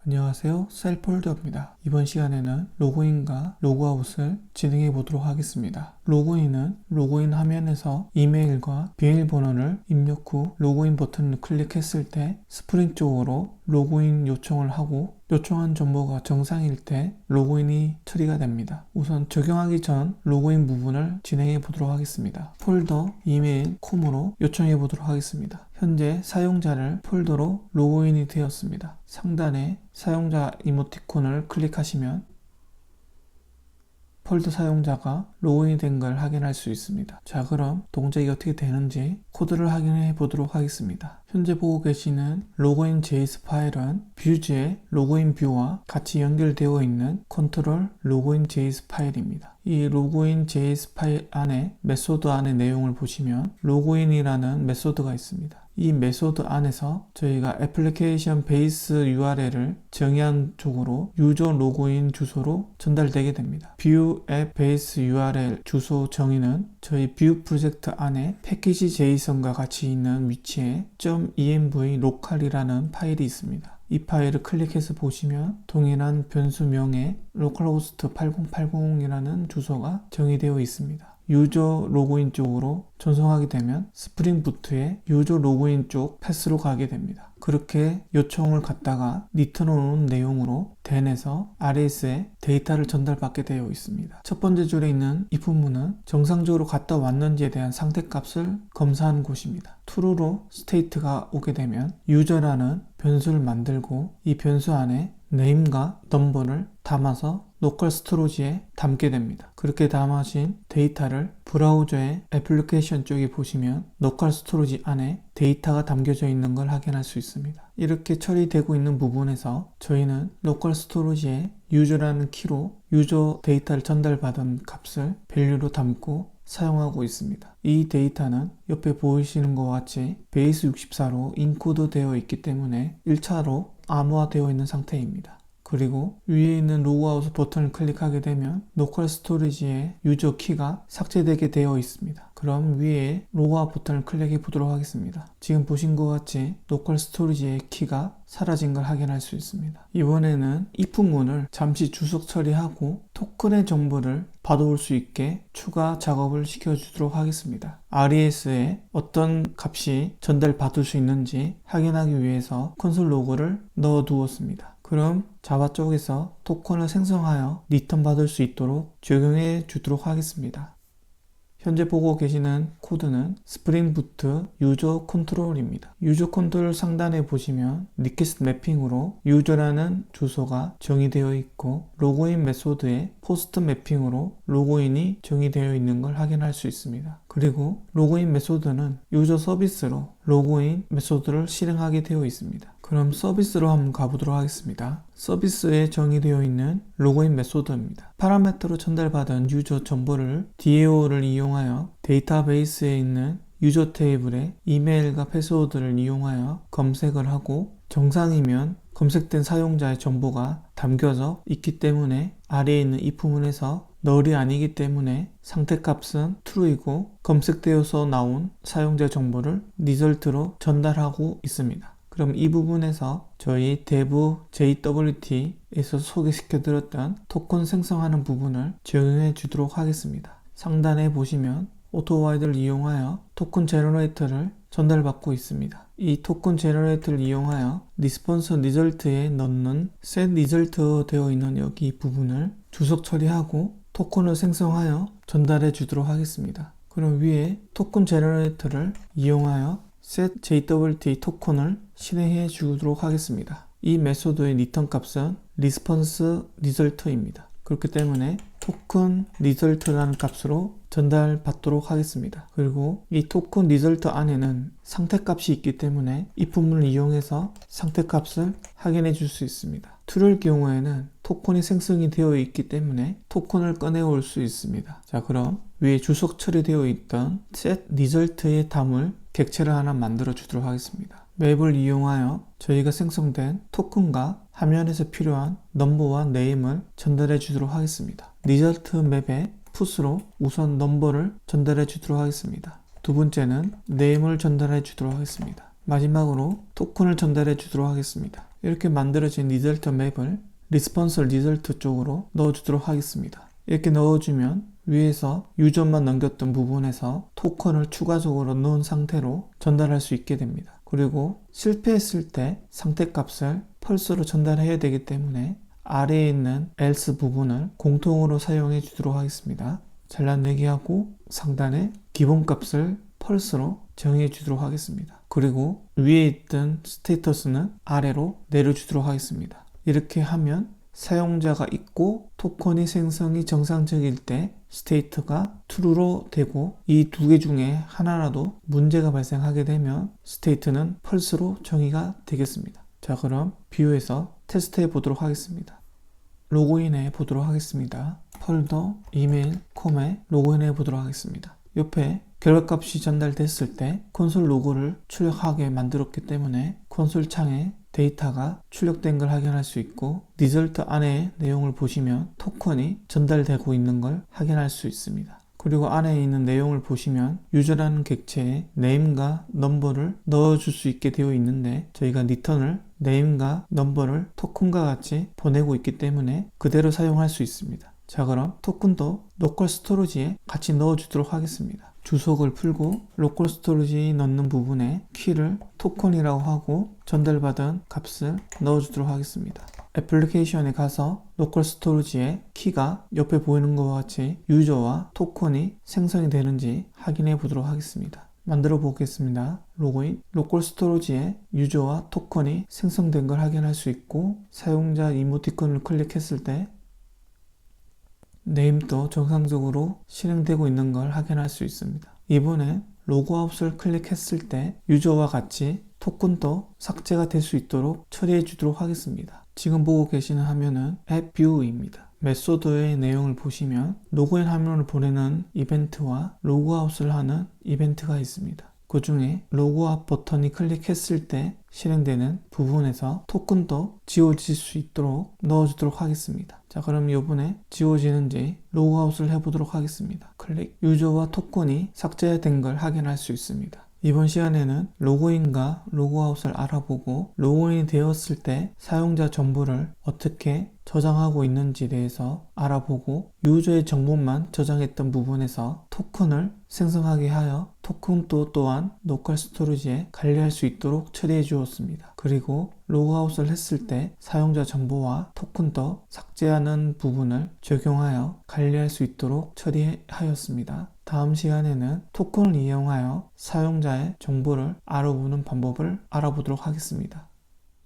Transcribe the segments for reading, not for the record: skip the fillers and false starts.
안녕하세요, 셀폴더입니다. 이번 시간에는 로그인과 로그아웃을 진행해 보도록 하겠습니다. 로그인은 로그인 화면에서 이메일과 비밀번호를 입력 후 로그인 버튼을 클릭했을 때 스프링 쪽으로 로그인 요청을 하고 요청한 정보가 정상일 때 로그인이 처리가 됩니다. 우선 적용하기 전 로그인 부분을 진행해 보도록 하겠습니다. 폴더, 이메일, 콤으로 요청해 보도록 하겠습니다. 현재 사용자를 폴더로 로그인이 되었습니다. 상단에 사용자 이모티콘을 클릭하시면 폴더 사용자가 로그인이 된 걸 확인할 수 있습니다. 자, 그럼 동작이 어떻게 되는지 코드를 확인해 보도록 하겠습니다. 현재 보고 계시는 로그인 JS 파일은 뷰즈의 로그인 뷰와 같이 연결되어 있는 컨트롤 로그인 JS 파일입니다. 이 로그인 JS 파일 안에 메소드 안의 내용을 보시면 로그인이라는 메소드가 있습니다. 이 메소드 안에서 저희가 애플리케이션 베이스 URL을 정의한 쪽으로 유저 로그인 주소로 전달되게 됩니다. 뷰 앱 베이스 URL 주소 정의는 저희 뷰 프로젝트 안에 패키지 JSON과 같이 있는 위치에 .env local이라는 파일이 있습니다. 이 파일을 클릭해서 보시면 동일한 변수명의 localhost 8080이라는 주소가 정의되어 있습니다. 유저 로그인 쪽으로 전송하게 되면 스프링 부트의 유저 로그인 쪽 패스로 가게 됩니다. 그렇게 요청을 갖다가 리턴 오는 내용으로 den에서 RS에 데이터를 전달받게 되어 있습니다. 첫 번째 줄에 있는 if 문은 정상적으로 갔다 왔는지에 대한 상태값을 검사하는 곳입니다. true로 state가 오게 되면 user라는 변수를 만들고 이 변수 안에 name과 number를 담아서 로컬 스토리지에 담게 됩니다. 그렇게 담아진 데이터를 브라우저의 애플리케이션 쪽에 보시면 로컬 스토리지 안에 데이터가 담겨져 있는 걸 확인할 수 있습니다. 이렇게 처리되고 있는 부분에서 저희는 로컬 스토리지에 유저라는 키로 유저 데이터를 전달받은 값을 밸류로 담고 사용하고 있습니다. 이 데이터는 옆에 보이시는 것과 같이 베이스 64로 인코드 되어 있기 때문에 1차로 암호화되어 있는 상태입니다. 그리고 위에 있는 로그아웃 버튼을 클릭하게 되면 로컬 스토리지의 유저 키가 삭제되게 되어 있습니다. 그럼 위에 로그아웃 버튼을 클릭해 보도록 하겠습니다. 지금 보신 것 같이 로컬 스토리지의 키가 사라진 걸 확인할 수 있습니다. 이번에는 if 문을 잠시 주석 처리하고 토큰의 정보를 받아올 수 있게 추가 작업을 시켜주도록 하겠습니다. RES에 어떤 값이 전달받을 수 있는지 확인하기 위해서 콘솔 로그를 넣어 두었습니다. 그럼 자바 쪽에서 토큰을 생성하여 리턴 받을 수 있도록 적용해 주도록 하겠습니다. 현재 보고 계시는 코드는 스프링 부트 유저 컨트롤입니다. 유저 컨트롤 상단에 보시면 리퀘스트 매핑으로 유저라는 주소가 정의되어 있고 로그인 메소드에 포스트 매핑으로 로그인이 정의되어 있는 걸 확인할 수 있습니다. 그리고 로그인 메소드는 유저 서비스로 로그인 메소드를 실행하게 되어 있습니다. 그럼 서비스로 한번 가보도록 하겠습니다. 서비스에 정의되어 있는 로그인 메소드입니다. 파라미터로 전달받은 유저 정보를 DAO를 이용하여 데이터베이스에 있는 유저 테이블에 이메일과 패스워드를 이용하여 검색을 하고 정상이면 검색된 사용자의 정보가 담겨져 있기 때문에 아래에 있는 if 문에서 null이 아니기 때문에 상태값은 true이고 검색되어서 나온 사용자 정보를 result로 전달하고 있습니다. 그럼 이 부분에서 저희 dev JWT에서 소개시켜 드렸던 토큰 생성하는 부분을 적용해 주도록 하겠습니다. 상단에 보시면 AutoWide를 이용하여 토큰 제너레이터를 전달받고 있습니다. 이 토큰 제너레이터를 이용하여 리스폰스 리절트에 넣는 set result 되어 있는 여기 부분을 주석 처리하고 토큰을 생성하여 전달해 주도록 하겠습니다. 그럼 위에 토큰 제너레이터를 이용하여 set JWT 토큰을 실행해 주도록 하겠습니다. 이 메소드의 리턴 값은 response result입니다. 그렇기 때문에 토큰 result라는 값으로 전달받도록 하겠습니다. 그리고 이 토큰 result 안에는 상태값이 있기 때문에 if 문을 이용해서 상태값을 확인해 줄 수 있습니다. true일 경우에는 토큰이 생성이 되어 있기 때문에 토큰을 꺼내올 수 있습니다. 자, 그럼 위에 주석 처리되어 있던 set result에 담을 객체를 하나 만들어 주도록 하겠습니다. 맵을 이용하여 저희가 생성된 토큰과 화면에서 필요한 넘버와 네임을 전달해 주도록 하겠습니다. 리절트 맵에 풋으로 우선 넘버를 전달해 주도록 하겠습니다. 두 번째는 네임을 전달해 주도록 하겠습니다. 마지막으로 토큰을 전달해 주도록 하겠습니다. 이렇게 만들어진 리절트 맵을 리스폰스 리절트 쪽으로 넣어주도록 하겠습니다. 이렇게 넣어주면 위에서 유저만 넘겼던 부분에서 토큰을 추가적으로 넣은 상태로 전달할 수 있게 됩니다. 그리고 실패했을 때 상태값을 펄스로 전달해야 되기 때문에 아래에 있는 else 부분을 공통으로 사용해 주도록 하겠습니다. 잘라내기 하고 상단에 기본값을 펄스로 정해 주도록 하겠습니다. 그리고 위에 있던 스테이터스는 아래로 내려주도록 하겠습니다. 이렇게 하면 사용자가 있고 토큰이 생성이 정상적일 때 스테이트가 true로 되고 이 두 개 중에 하나라도 문제가 발생하게 되면 스테이트는 펄스로 정의가 되겠습니다. 자, 그럼 뷰에서 테스트해 보도록 하겠습니다. 로그인해 보도록 하겠습니다. 폴더 이메일 콤에 로그인해 보도록 하겠습니다. 옆에 결과값이 전달됐을 때 콘솔 로그를 출력하게 만들었기 때문에 콘솔 창에 데이터가 출력된 걸 확인할 수 있고 리절트 안에 내용을 보시면 토큰이 전달되고 있는 걸 확인할 수 있습니다. 그리고 안에 있는 내용을 보시면 유저라는 객체에 네임과 넘버를 넣어줄 수 있게 되어 있는데 저희가 리턴을 네임과 넘버를 토큰과 같이 보내고 있기 때문에 그대로 사용할 수 있습니다. 자, 그럼 토큰도 로컬 스토리지에 같이 넣어주도록 하겠습니다. 주석을 풀고 로컬 스토리지 넣는 부분에 키를 토큰이라고 하고 전달받은 값을 넣어주도록 하겠습니다. 애플리케이션에 가서 로컬 스토리지에 키가 옆에 보이는 것과 같이 유저와 토큰이 생성이 되는지 확인해 보도록 하겠습니다. 만들어 보겠습니다. 로그인, 로컬 스토리지에 유저와 토큰이 생성된 걸 확인할 수 있고 사용자 이모티콘을 클릭했을 때 네임도 정상적으로 실행되고 있는 걸 확인할 수 있습니다. 이번엔 로그아웃을 클릭했을 때 유저와 같이 토큰도 삭제가 될 수 있도록 처리해 주도록 하겠습니다. 지금 보고 계시는 화면은 앱 뷰입니다. 메소드의 내용을 보시면 로그인 화면을 보내는 이벤트와 로그아웃을 하는 이벤트가 있습니다. 그 중에 로그아웃 버튼이 클릭했을 때 실행되는 부분에서 토큰도 지워질 수 있도록 넣어주도록 하겠습니다. 자, 그럼 이번에 지워지는지 로그아웃을 해보도록 하겠습니다. 클릭, 유저와 토큰이 삭제된 걸 확인할 수 있습니다. 이번 시간에는 로그인과 로그아웃을 알아보고 로그인이 되었을 때 사용자 정보를 어떻게 저장하고 있는지에 대해서 알아보고 유저의 정보만 저장했던 부분에서 토큰을 생성하게 하여 토큰도 또한 로컬 스토리지에 관리할 수 있도록 처리해 주었습니다. 그리고 로그아웃을 했을 때 사용자 정보와 토큰도 삭제하는 부분을 적용하여 관리할 수 있도록 처리하였습니다. 다음 시간에는 토큰을 이용하여 사용자의 정보를 알아보는 방법을 알아보도록 하겠습니다.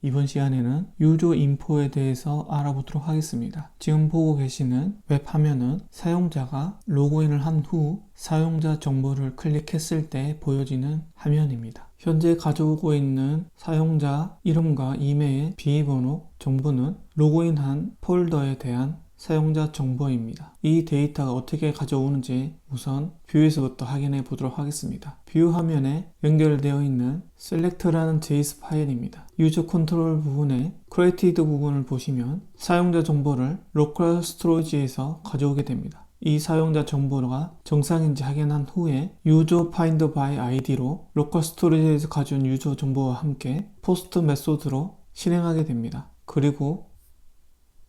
이번 시간에는 유저 인포에 대해서 알아보도록 하겠습니다. 지금 보고 계시는 웹 화면은 사용자가 로그인을 한 후 사용자 정보를 클릭했을 때 보여지는 화면입니다. 현재 가져오고 있는 사용자 이름과 이메일, 비밀번호 정보는 로그인한 폴더에 대한 사용자 정보입니다. 이 데이터가 어떻게 가져오는지 우선 뷰에서부터 확인해 보도록 하겠습니다. 뷰 화면에 연결되어 있는 select라는 JS 파일입니다. 유저 컨트롤 부분에 created 부분을 보시면 사용자 정보를 로컬 스토리지에서 가져오게 됩니다. 이 사용자 정보가 정상인지 확인한 후에 유저 find by id로 로컬 스토리지에서 가져온 유저 정보와 함께 포스트 메소드로 실행하게 됩니다. 그리고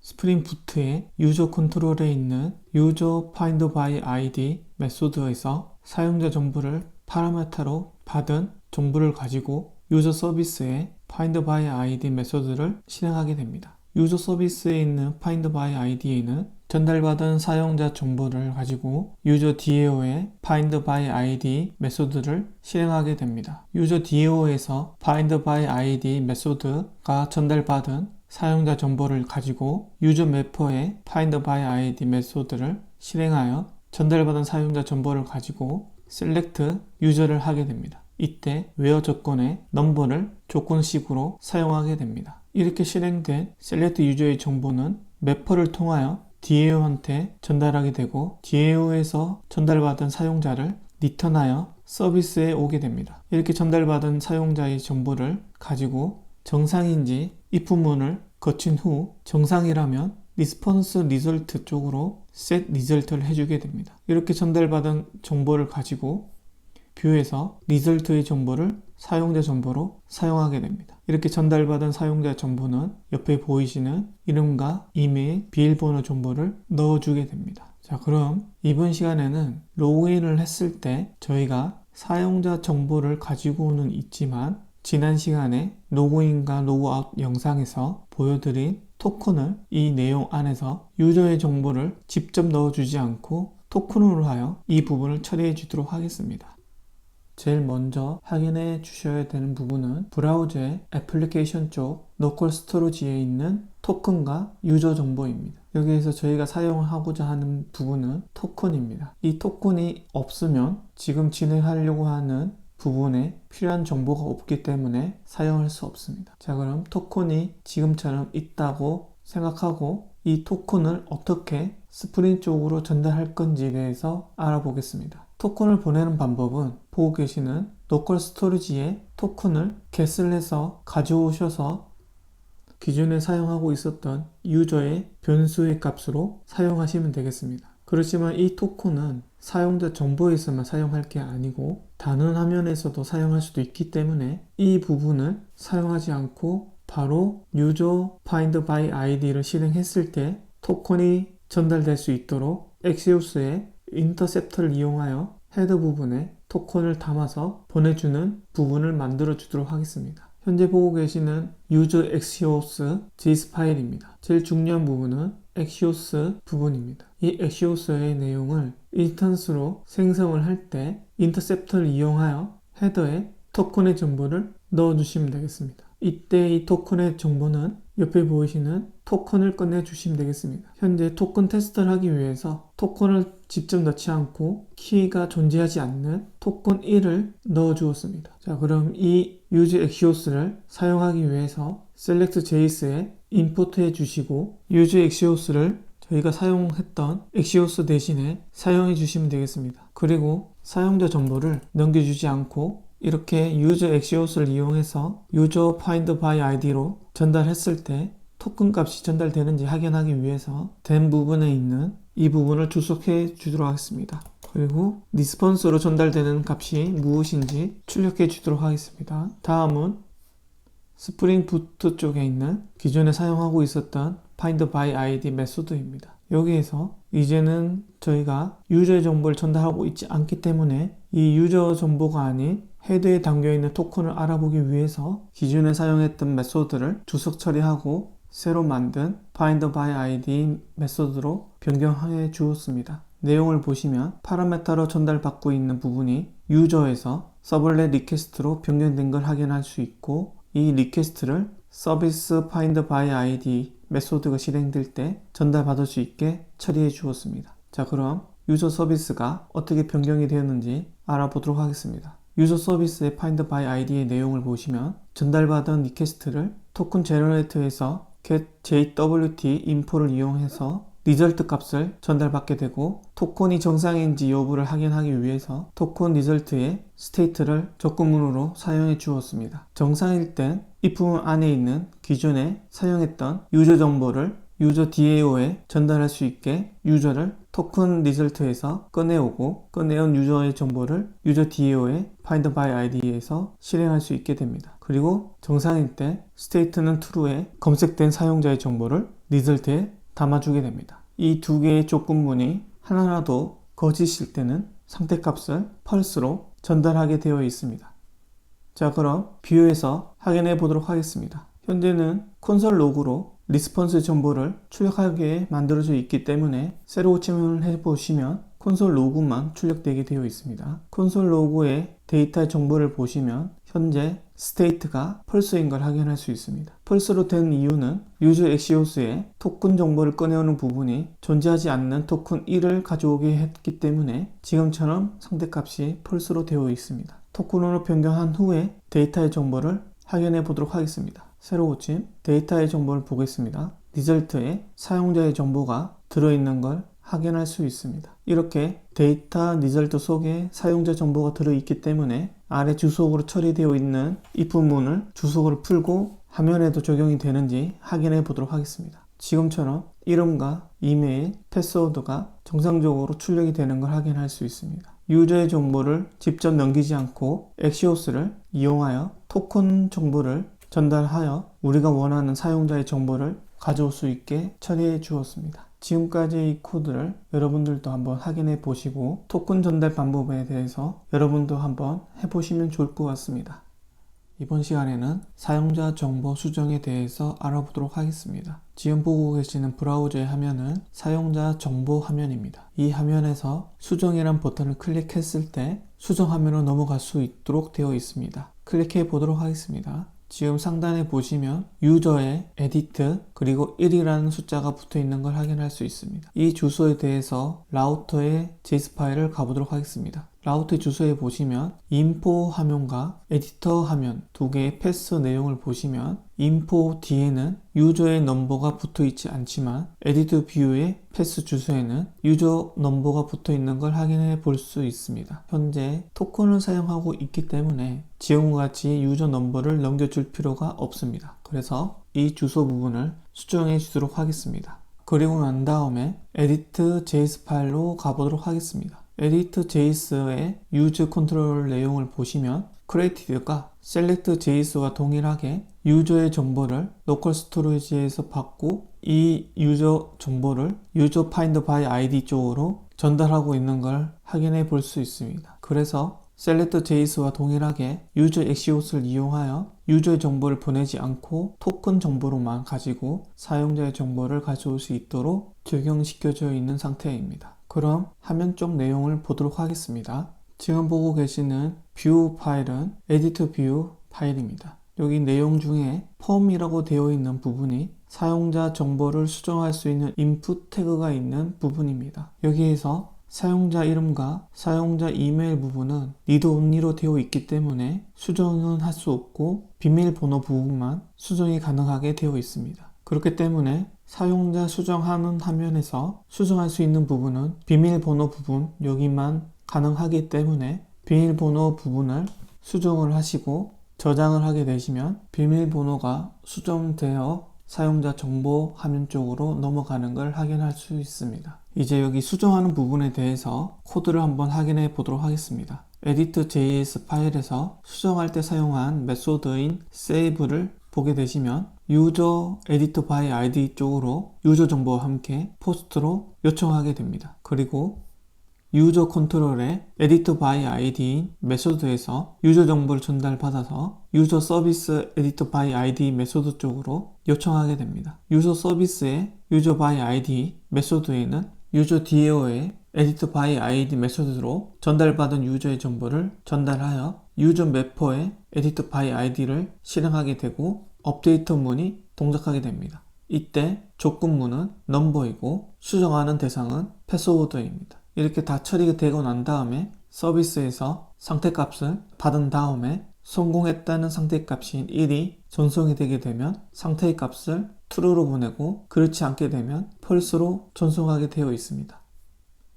스프링 부트의 유저 컨트롤에 있는 유저 find by id 메소드에서 사용자 정보를 파라미터로 받은 정보를 가지고 유저 서비스의 find by id 메소드를 실행하게 됩니다. 유저 서비스에 있는 find by id에는 전달받은 사용자 정보를 가지고 유저 DAO의 find by id 메소드를 실행하게 됩니다. 유저 DAO에서 find by id 메소드가 전달받은 사용자 정보를 가지고 유저 매퍼의 find by id 메소드를 실행하여 전달받은 사용자 정보를 가지고 select 유저를 하게 됩니다. 이때 where 조건의 넘버를 조건식으로 사용하게 됩니다. 이렇게 실행된 select 유저의 정보는 매퍼를 통하여 DAO한테 전달하게 되고 DAO에서 전달받은 사용자를 리턴하여 서비스에 오게 됩니다. 이렇게 전달받은 사용자의 정보를 가지고 정상인지 if문을 거친 후 정상이라면 리스폰스 리절트 쪽으로 set 리절트를 해주게 됩니다. 이렇게 전달받은 정보를 가지고 뷰에서 리절트의 정보를 사용자 정보로 사용하게 됩니다. 이렇게 전달받은 사용자 정보는 옆에 보이시는 이름과 이메일, 비밀번호 정보를 넣어주게 됩니다. 자, 그럼 이번 시간에는 로그인을 했을 때 저희가 사용자 정보를 가지고는 있지만 지난 시간에 로그인과 로그아웃 영상에서 보여드린 토큰을 이 내용 안에서 유저의 정보를 직접 넣어주지 않고 토큰으로 하여 이 부분을 처리해 주도록 하겠습니다. 제일 먼저 확인해 주셔야 되는 부분은 브라우저의 애플리케이션 쪽 로컬 스토리지에 있는 토큰과 유저 정보입니다. 여기에서 저희가 사용하고자 하는 부분은 토큰입니다. 이 토큰이 없으면 지금 진행하려고 하는 부분에 필요한 정보가 없기 때문에 사용할 수 없습니다. 자, 그럼 토큰이 지금처럼 있다고 생각하고 이 토큰을 어떻게 스프링 쪽으로 전달할 건지에 대해서 알아보겠습니다. 토큰을 보내는 방법은 보고 계시는 로컬 스토리지에 토큰을 겟을 해서 가져오셔서 기존에 사용하고 있었던 유저의 변수의 값으로 사용하시면 되겠습니다. 그렇지만 이 토큰은 사용자 정보에서만 사용할 게 아니고 다른 화면에서도 사용할 수도 있기 때문에 이 부분을 사용하지 않고 바로 유저 find by id를 실행했을 때 토큰이 전달될 수 있도록 엑시오스의 인터셉터를 이용하여 헤더 부분에 토큰을 담아서 보내주는 부분을 만들어 주도록 하겠습니다. 현재 보고 계시는 유저 엑시오스 JS 파일입니다. 제일 중요한 부분은 엑시오스 부분입니다. 이 엑시오스의 내용을 인스턴스로 생성을 할 때 인터셉터를 이용하여 헤더에 토큰의 정보를 넣어주시면 되겠습니다. 이때 이 토큰의 정보는 옆에 보이시는 토큰을 꺼내 주시면 되겠습니다. 현재 토큰 테스트를 하기 위해서 토큰을 직접 넣지 않고 키가 존재하지 않는 토큰 1을 넣어 주었습니다. 자, 그럼 이 use axios를 사용하기 위해서 select.js에 임포트해 주시고 use axios를 저희가 사용했던 axios 대신에 사용해 주시면 되겠습니다. 그리고 사용자 정보를 넘겨주지 않고 이렇게 user axios를 이용해서 user find by id로 전달했을 때 토큰 값이 전달되는지 확인하기 위해서 된 부분에 있는 이 부분을 주석해 주도록 하겠습니다. 그리고 리스폰스로 전달되는 값이 무엇인지 출력해 주도록 하겠습니다. 다음은 스프링 부트 쪽에 있는 기존에 사용하고 있었던 find by id 메소드입니다. 여기에서 이제는 저희가 유저의 정보를 전달하고 있지 않기 때문에 이 유저 정보가 아닌 헤드에 담겨있는 토큰을 알아보기 위해서 기존에 사용했던 메소드를 주석 처리하고 새로 만든 find by id 메소드로 변경해 주었습니다. 내용을 보시면 파라메터로 전달받고 있는 부분이 유저에서 서블렛 리퀘스트로 변경된 걸 확인할 수 있고 이 리퀘스트를 서비스 find by id 메소드가 실행될 때 전달받을 수 있게 처리해 주었습니다. 자, 그럼 유저 서비스가 어떻게 변경이 되었는지 알아보도록 하겠습니다. 유저 서비스의 find by id의 내용을 보시면 전달받은 리퀘스트를 토큰 제너레이터에서 get jwt info를 이용해서 리절트 값을 전달받게 되고 토큰이 정상인지 여부를 확인하기 위해서 토큰 리절트의 스테이트를 조건문으로 사용해 주었습니다. 정상일 땐 if 안에 있는 기존에 사용했던 유저 정보를 유저 DAO에 전달할 수 있게 유저를 토큰 리절트에서 꺼내오고 꺼내온 유저의 정보를 유저 DAO에 find by id에서 실행할 수 있게 됩니다. 그리고 정상일 때 state는 true에 검색된 사용자의 정보를 리절트에 담아주게 됩니다. 이 두 개의 조건문이 하나라도 거짓일 때는 상태값을 펄스로 전달하게 되어 있습니다. 자, 그럼 비교해서 확인해 보도록 하겠습니다. 현재는 콘솔 로그로 리스폰스 정보를 출력하게 만들어져 있기 때문에 새로 고침을 해보시면 콘솔 로그만 출력되게 되어 있습니다. 콘솔 로그의 데이터 정보를 보시면 현재 스테이트가 펄스인 걸 확인할 수 있습니다. 펄스로 된 이유는 유저 엑시오스의 토큰 정보를 꺼내오는 부분이 존재하지 않는 토큰 1을 가져오게 했기 때문에 지금처럼 상대값이 펄스로 되어 있습니다. 토큰으로 변경한 후에 데이터의 정보를 확인해 보도록 하겠습니다. 새로 고침 데이터의 정보를 보겠습니다. 리절트에 사용자의 정보가 들어있는 걸 확인할 수 있습니다. 이렇게 데이터 리절트 속에 사용자 정보가 들어있기 때문에 아래 주석으로 처리되어 있는 if문을 주석으로 풀고 화면에도 적용이 되는지 확인해 보도록 하겠습니다. 지금처럼 이름과 이메일, 패스워드가 정상적으로 출력이 되는 걸 확인할 수 있습니다. 유저의 정보를 직접 넘기지 않고 엑시오스를 이용하여 토큰 정보를 전달하여 우리가 원하는 사용자의 정보를 가져올 수 있게 처리해 주었습니다. 지금까지 이 코드를 여러분들도 한번 확인해 보시고 토큰 전달 방법에 대해서 여러분도 한번 해보시면 좋을 것 같습니다. 이번 시간에는 사용자 정보 수정에 대해서 알아보도록 하겠습니다. 지금 보고 계시는 브라우저의 화면은 사용자 정보 화면입니다. 이 화면에서 수정이란 버튼을 클릭했을 때 수정 화면으로 넘어갈 수 있도록 되어 있습니다. 클릭해 보도록 하겠습니다. 지금 상단에 보시면 유저의 에디트 그리고 1이라는 숫자가 붙어 있는 걸 확인할 수 있습니다. 이 주소에 대해서 라우터의 JS 파일을 가보도록 하겠습니다. 라우터 주소에 보시면 인포 화면과 에디터 화면 두 개의 패스 내용을 보시면 인포 뒤에는 유저의 넘버가 붙어 있지 않지만 에디트 뷰의 패스 주소에는 유저 넘버가 붙어 있는 걸 확인해 볼 수 있습니다. 현재 토큰을 사용하고 있기 때문에 지금과 같이 유저 넘버를 넘겨줄 필요가 없습니다. 그래서 이 주소 부분을 수정해 주도록 하겠습니다. 그리고 난 다음에 에디트 JS 파일로 가보도록 하겠습니다. 에디트 JS의 유저 컨트롤 내용을 보시면 created가 select JS와 동일하게 유저의 정보를 local storage에서 받고 이 유저 정보를 user find by ID 쪽으로 전달하고 있는 걸 확인해 볼 수 있습니다. 그래서 select JS와 동일하게 user axios를 이용하여 유저의 정보를 보내지 않고 토큰 정보로만 가지고 사용자의 정보를 가져올 수 있도록 적용시켜져 있는 상태입니다. 그럼 화면 쪽 내용을 보도록 하겠습니다. 지금 보고 계시는 뷰 파일은 에디터 뷰 파일입니다. 여기 내용 중에 폼이라고 되어 있는 부분이 사용자 정보를 수정할 수 있는 인풋 태그가 있는 부분입니다. 여기에서 사용자 이름과 사용자 이메일 부분은 read only로 되어 있기 때문에 수정은 할 수 없고 비밀번호 부분만 수정이 가능하게 되어 있습니다. 그렇기 때문에 사용자 수정하는 화면에서 수정할 수 있는 부분은 비밀번호 부분 여기만 가능하기 때문에 비밀번호 부분을 수정을 하시고 저장을 하게 되시면 비밀번호가 수정되어 사용자 정보 화면 쪽으로 넘어가는 걸 확인할 수 있습니다. 이제 여기 수정하는 부분에 대해서 코드를 한번 확인해 보도록 하겠습니다. edit.js 파일에서 수정할 때 사용한 메소드인 save를 보게 되시면 user edit by id 쪽으로 유저 정보와 함께 포스트로 요청하게 됩니다. 그리고 유저 컨트롤의 edit by id인 메소드에서 유저 정보를 전달받아서 유저 서비스 edit by id 메소드 쪽으로 요청하게 됩니다. 유저 서비스의 user by id 메소드에는 유저 DAO의 edit by id 메소드로 전달받은 유저의 정보를 전달하여 유저 매퍼의 edit by id를 실행하게 되고 업데이터 문이 동작하게 됩니다. 이때 조건문은 넘버이고 수정하는 대상은 패스워드입니다. 이렇게 다 처리가 되고 난 다음에 서비스에서 상태값을 받은 다음에 성공했다는 상태값인 1이 전송이 되게 되면 상태의 값을 true로 보내고 그렇지 않게 되면 false로 전송하게 되어 있습니다.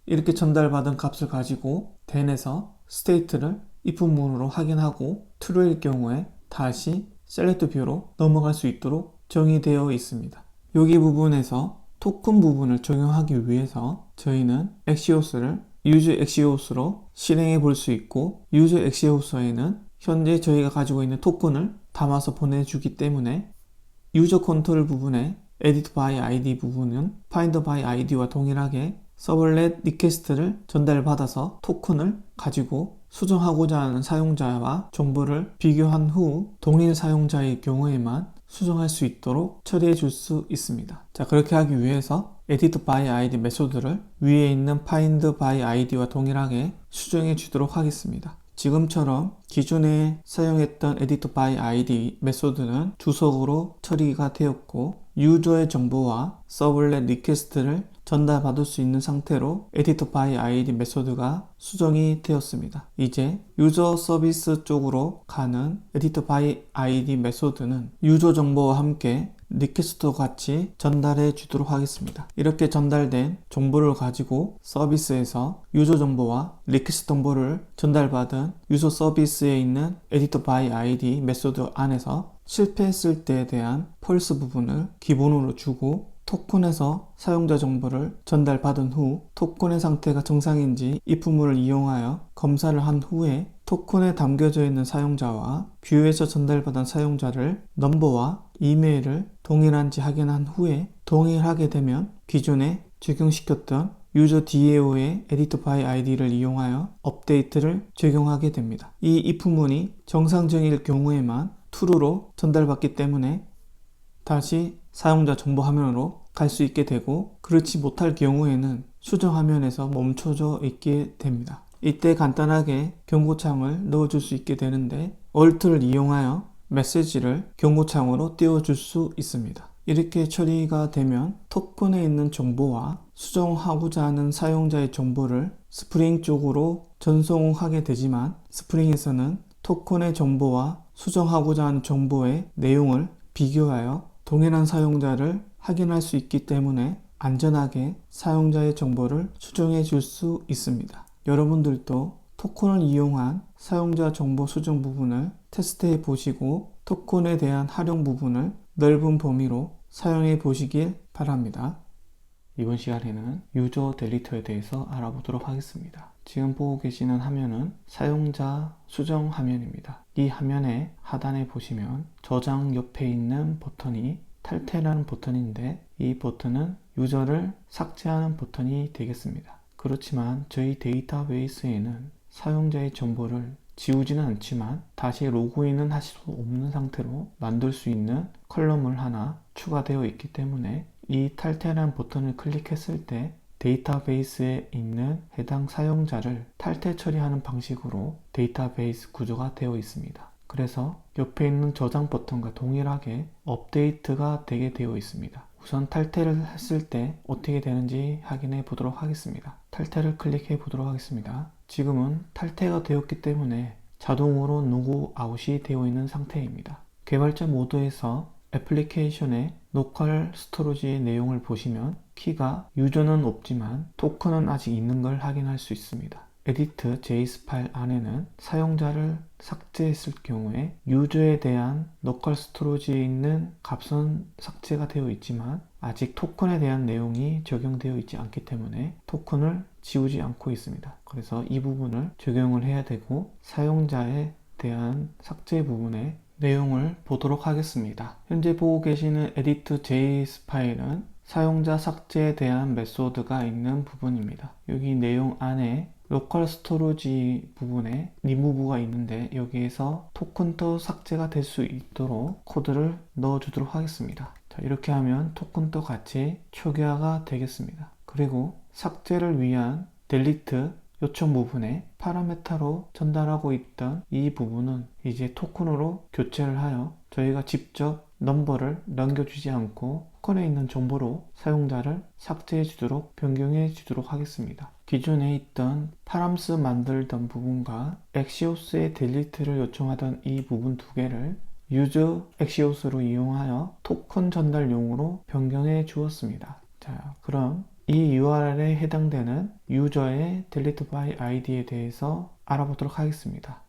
이렇게 전달받은 값을 가지고 then에서 state를 if 문으로 확인하고 true일 경우에 다시 select view로 넘어갈 수 있도록 정의되어 있습니다. 여기 부분에서 토큰 부분을 적용하기 위해서 저희는 axios를 use axios로 실행해 볼 수 있고 use axios에는 현재 저희가 가지고 있는 토큰을 담아서 보내주기 때문에 유저 컨트롤 부분의 edit by id 부분은 find by id와 동일하게 서블렛 리퀘스트를 전달받아서 토큰을 가지고 수정하고자 하는 사용자와 정보를 비교한 후 동일 사용자의 경우에만 수정할 수 있도록 처리해 줄 수 있습니다. 자, 그렇게 하기 위해서 edit by id 메소드를 위에 있는 find by id와 동일하게 수정해 주도록 하겠습니다. 지금처럼 기존에 사용했던 edit by id 메소드는 주석으로 처리가 되었고 유저의 정보와 서블렛 리퀘스트를 전달받을 수 있는 상태로 edit by id 메소드가 수정이 되었습니다. 이제 유저 서비스 쪽으로 가는 edit by id 메소드는 유저 정보와 함께 리퀘스트와 같이 전달해 주도록 하겠습니다. 이렇게 전달된 정보를 가지고 서비스에서 유저 정보와 리퀘스트 정보를 전달받은 유저 서비스에 있는 edit by id 메소드 안에서 실패했을 때에 대한 펄스 부분을 기본으로 주고 토큰에서 사용자 정보를 전달받은 후 토큰의 상태가 정상인지 이 부분을 이용하여 검사를 한 후에 토큰에 담겨져 있는 사용자와 뷰에서 전달받은 사용자를 넘버와 이메일을 동일한지 확인한 후에 동일하게 되면 기존에 적용시켰던 유저 DAO의 edit by ID를 이용하여 업데이트를 적용하게 됩니다. 이 if문이 정상적일 경우에만 true로 전달받기 때문에 다시 사용자 정보 화면으로 갈 수 있게 되고, 그렇지 못할 경우에는 수정 화면에서 멈춰져 있게 됩니다. 이때 간단하게 경고창을 넣어줄 수 있게 되는데 Alt를 이용하여 메시지를 경고창으로 띄워줄 수 있습니다. 이렇게 처리가 되면 토큰에 있는 정보와 수정하고자 하는 사용자의 정보를 스프링 쪽으로 전송하게 되지만, 스프링에서는 토큰의 정보와 수정하고자 하는 정보의 내용을 비교하여 동일한 사용자를 확인할 수 있기 때문에 안전하게 사용자의 정보를 수정해 줄 수 있습니다. 여러분들도 토큰을 이용한 사용자 정보 수정 부분을 테스트해 보시고 토큰에 대한 활용 부분을 넓은 범위로 사용해 보시길 바랍니다. 이번 시간에는 유저 델리터에 대해서 알아보도록 하겠습니다. 지금 보고 계시는 화면은 사용자 수정 화면입니다. 이 화면의 하단에 보시면 저장 옆에 있는 버튼이 탈퇴라는 버튼인데, 이 버튼은 유저를 삭제하는 버튼이 되겠습니다. 그렇지만 저희 데이터베이스에는 사용자의 정보를 지우지는 않지만 다시 로그인은 하실 수 없는 상태로 만들 수 있는 컬럼을 하나 추가되어 있기 때문에 이 탈퇴라는 버튼을 클릭했을 때 데이터베이스에 있는 해당 사용자를 탈퇴 처리하는 방식으로 데이터베이스 구조가 되어 있습니다. 그래서 옆에 있는 저장 버튼과 동일하게 업데이트가 되게 되어 있습니다. 우선 탈퇴를 했을 때 어떻게 되는지 확인해 보도록 하겠습니다. 탈퇴를 클릭해 보도록 하겠습니다. 지금은 탈퇴가 되었기 때문에 자동으로 로그 아웃이 되어 있는 상태입니다. 개발자 모드에서 애플리케이션의 로컬 스토리지의 내용을 보시면 키가 유저는 없지만 토큰은 아직 있는 걸 확인할 수 있습니다. edit JS 파일 안에는 사용자를 삭제했을 경우에 유저에 대한 로컬 스토리지에 있는 값은 삭제가 되어 있지만 아직 토큰에 대한 내용이 적용되어 있지 않기 때문에 토큰을 지우지 않고 있습니다. 그래서 이 부분을 적용을 해야 되고, 사용자에 대한 삭제 부분의 내용을 보도록 하겠습니다. 현재 보고 계시는 edit JS 파일은 사용자 삭제에 대한 메소드가 있는 부분입니다. 여기 내용 안에 로컬 스토리지 부분에 리무브가 있는데, 여기에서 토큰도 삭제가 될 수 있도록 코드를 넣어 주도록 하겠습니다. 자, 이렇게 하면 토큰도 같이 초기화가 되겠습니다. 그리고 삭제를 위한 delete 요청 부분에 파라메타로 전달하고 있던 이 부분은 이제 토큰으로 교체를 하여 저희가 직접 넘버를 남겨주지 않고 토큰에 있는 정보로 사용자를 삭제해 주도록 변경해 주도록 하겠습니다. 기존에 있던 파람스 만들던 부분과 엑시오스의 델리트를 요청하던 이 부분 두 개를 유저 엑시오스로 이용하여 토큰 전달용으로 변경해 주었습니다. 자, 그럼 이 URL에 해당되는 유저의 delete by ID에 대해서 알아보도록 하겠습니다.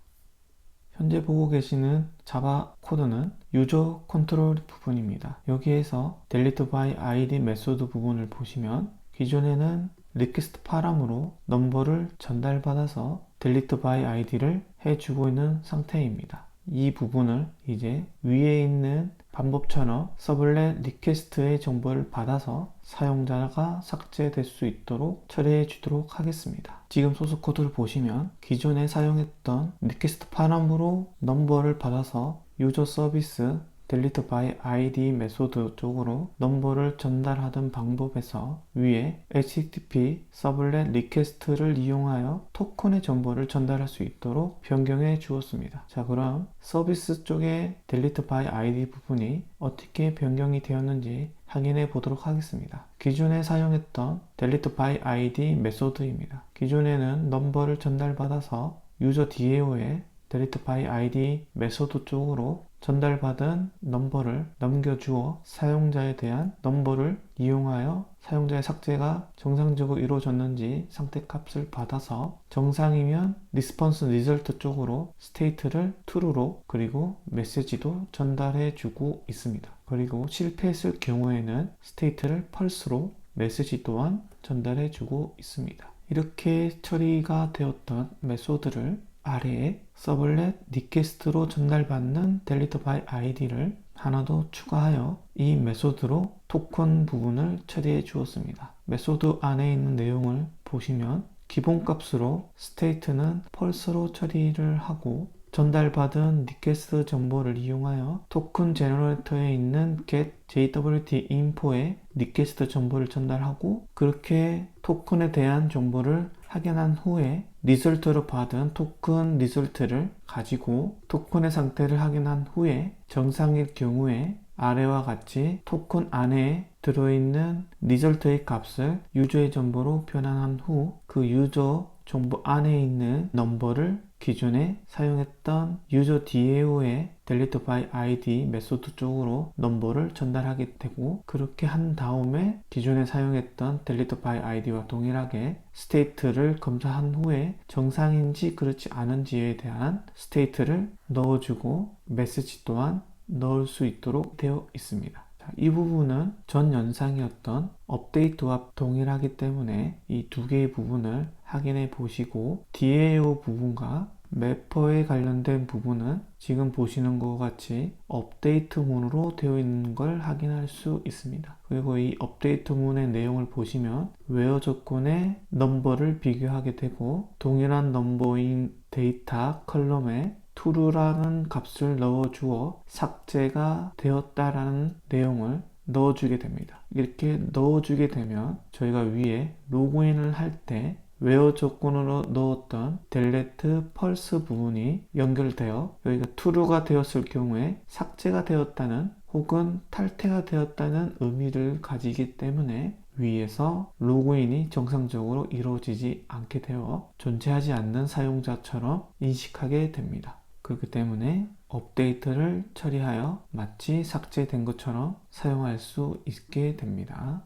현재 보고 계시는 자바 코드는 유저 컨트롤 부분입니다. 여기에서 delete by ID 메소드 부분을 보시면 기존에는 리퀘스트 파람으로 넘버를 전달받아서 delete by ID를 해주고 있는 상태입니다. 이 부분을 이제 위에 있는 방법처럼 서블렛 리퀘스트의 정보를 받아서 사용자가 삭제될 수 있도록 처리해 주도록 하겠습니다. 지금 소스 코드를 보시면 기존에 사용했던 리퀘스트 파람으로 넘버를 받아서 유저 서비스 delete by ID 메소드 쪽으로 넘버를 전달하던 방법에서 위에 http 서블렛 리퀘스트를 이용하여 토큰의 정보를 전달할 수 있도록 변경해 주었습니다. 자, 그럼 서비스 쪽의 delete by ID 부분이 어떻게 변경이 되었는지 확인해 보도록 하겠습니다. 기존에 사용했던 delete by ID 메소드입니다. 기존에는 넘버를 전달받아서 유저 DAO에 delete by id 메소드 쪽으로 전달받은 넘버를 넘겨주어 사용자에 대한 넘버를 이용하여 사용자의 삭제가 정상적으로 이루어졌는지 상태값을 받아서 정상이면 리스폰스 리절트 쪽으로 스테이트를 true로 그리고 메시지도 전달해 주고 있습니다. 그리고 실패했을 경우에는 스테이트를 false로 메시지 또한 전달해 주고 있습니다. 이렇게 처리가 되었던 메소드를 아래에 서블렛 리퀘스트로 전달받는 delete by id를 하나 더 추가하여 이 메소드로 토큰 부분을 처리해 주었습니다. 메소드 안에 있는 내용을 보시면 기본값으로 state는 false로 처리를 하고 전달받은 리퀘스트 정보를 이용하여 토큰 제너레이터에 있는 get JWT info에 리퀘스트 정보를 전달하고 그렇게 토큰에 대한 정보를 확인한 후에 리절트로 받은 토큰 리절트를 가지고 토큰의 상태를 확인한 후에 정상일 경우에 아래와 같이 토큰 안에 들어있는 리절트의 값을 유저의 정보로 변환한 후 그 유저 정보 안에 있는 넘버를 기존에 사용했던 유저 DAO의 delete by id 메소드 쪽으로 넘버를 전달하게 되고 그렇게 한 다음에 기존에 사용했던 delete by id와 동일하게 state를 검사한 후에 정상인지 그렇지 않은지에 대한 state를 넣어주고 메시지 또한 넣을 수 있도록 되어 있습니다. 이 부분은 전 영상이었던 업데이트와 동일하기 때문에 이 두 개의 부분을 확인해 보시고 DAO 부분과 매퍼에 관련된 부분은 지금 보시는 것 같이 업데이트문으로 되어 있는 걸 확인할 수 있습니다. 그리고 이 업데이트문의 내용을 보시면 웨어 조건의 넘버를 비교하게 되고 동일한 넘버인 데이터 컬럼에 true라는 값을 넣어주어 삭제가 되었다라는 내용을 넣어주게 됩니다. 이렇게 넣어주게 되면 저희가 위에 로그인을 할 때 웨어 조건으로 넣었던 delete false 부분이 연결되어 여기가 true가 되었을 경우에 삭제가 되었다는 혹은 탈퇴가 되었다는 의미를 가지기 때문에 위에서 로그인이 정상적으로 이루어지지 않게 되어 존재하지 않는 사용자처럼 인식하게 됩니다. 그렇기 때문에 업데이트를 처리하여 마치 삭제된 것처럼 사용할 수 있게 됩니다.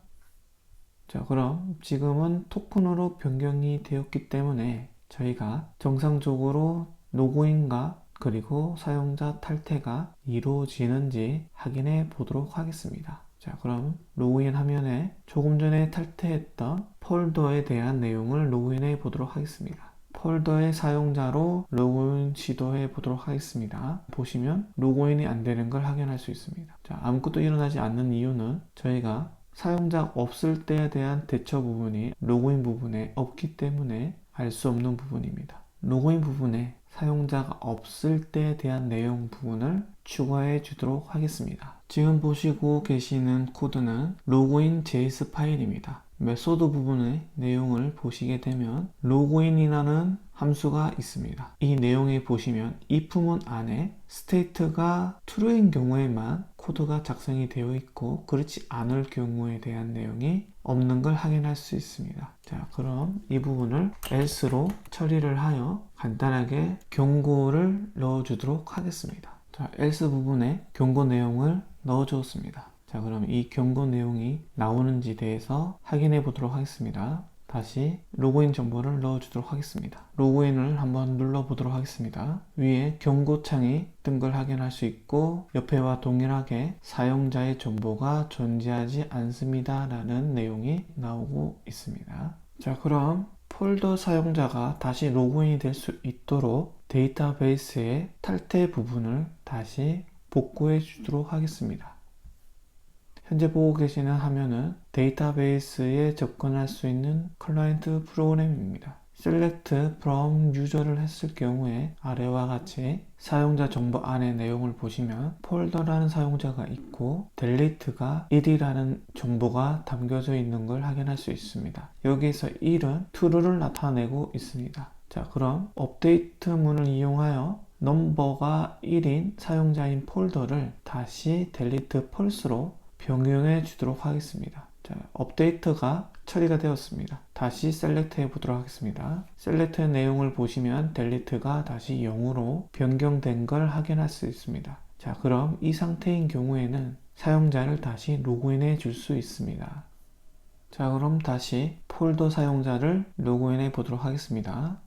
자, 그럼 지금은 토큰으로 변경이 되었기 때문에 저희가 정상적으로 로그인과 그리고 사용자 탈퇴가 이루어지는지 확인해 보도록 하겠습니다. 자, 그럼 로그인 화면에 조금 전에 탈퇴했던 폴더에 대한 내용을 로그인해 보도록 하겠습니다. 폴더의 사용자로 로그인 시도해 보도록 하겠습니다. 보시면 로그인이 안 되는 걸 확인할 수 있습니다. 자, 아무것도 일어나지 않는 이유는 저희가 사용자 없을 때에 대한 대처 부분이 로그인 부분에 없기 때문에 알 수 없는 부분입니다. 로그인 부분에 사용자가 없을 때에 대한 내용 부분을 추가해 주도록 하겠습니다. 지금 보시고 계시는 코드는 로그인 JS 파일입니다. 메소드 부분의 내용을 보시게 되면 로그인이라는 함수가 있습니다. 이 내용에 보시면 if문 안에 state가 true인 경우에만 코드가 작성이 되어 있고 그렇지 않을 경우에 대한 내용이 없는 걸 확인할 수 있습니다. 자, 그럼 이 부분을 else로 처리를 하여 간단하게 경고를 넣어 주도록 하겠습니다. 자, else 부분에 경고 내용을 넣어 주었습니다. 자, 그럼 이 경고 내용이 나오는지 대해서 확인해 보도록 하겠습니다. 다시 로그인 정보를 넣어 주도록 하겠습니다. 로그인을 한번 눌러 보도록 하겠습니다. 위에 경고창이 뜬 걸 확인할 수 있고 옆에와 동일하게 사용자의 정보가 존재하지 않습니다 라는 내용이 나오고 있습니다. 자, 그럼 폴더 사용자가 다시 로그인이 될 수 있도록 데이터베이스의 탈퇴 부분을 다시 복구해 주도록 하겠습니다. 현재 보고 계시는 화면은 데이터베이스에 접근할 수 있는 클라이언트 프로그램입니다. select from user를 했을 경우에 아래와 같이 사용자 정보 안의 내용을 보시면 폴더라는 사용자가 있고 delete가 1이라는 정보가 담겨져 있는 걸 확인할 수 있습니다. 여기서 1은 true를 나타내고 있습니다. 자, 그럼 업데이트 문을 이용하여 넘버가 1인 사용자인 폴더를 다시 delete false로 변경해 주도록 하겠습니다. 자, 업데이트가 처리가 되었습니다. 다시 셀렉트 해 보도록 하겠습니다. 셀렉트 내용을 보시면 델리트가 다시 0으로 변경된 걸 확인할 수 있습니다. 자, 그럼 이 상태인 경우에는 사용자를 다시 로그인해 줄 수 있습니다. 자, 그럼 다시 폴더 사용자를 로그인해 보도록 하겠습니다.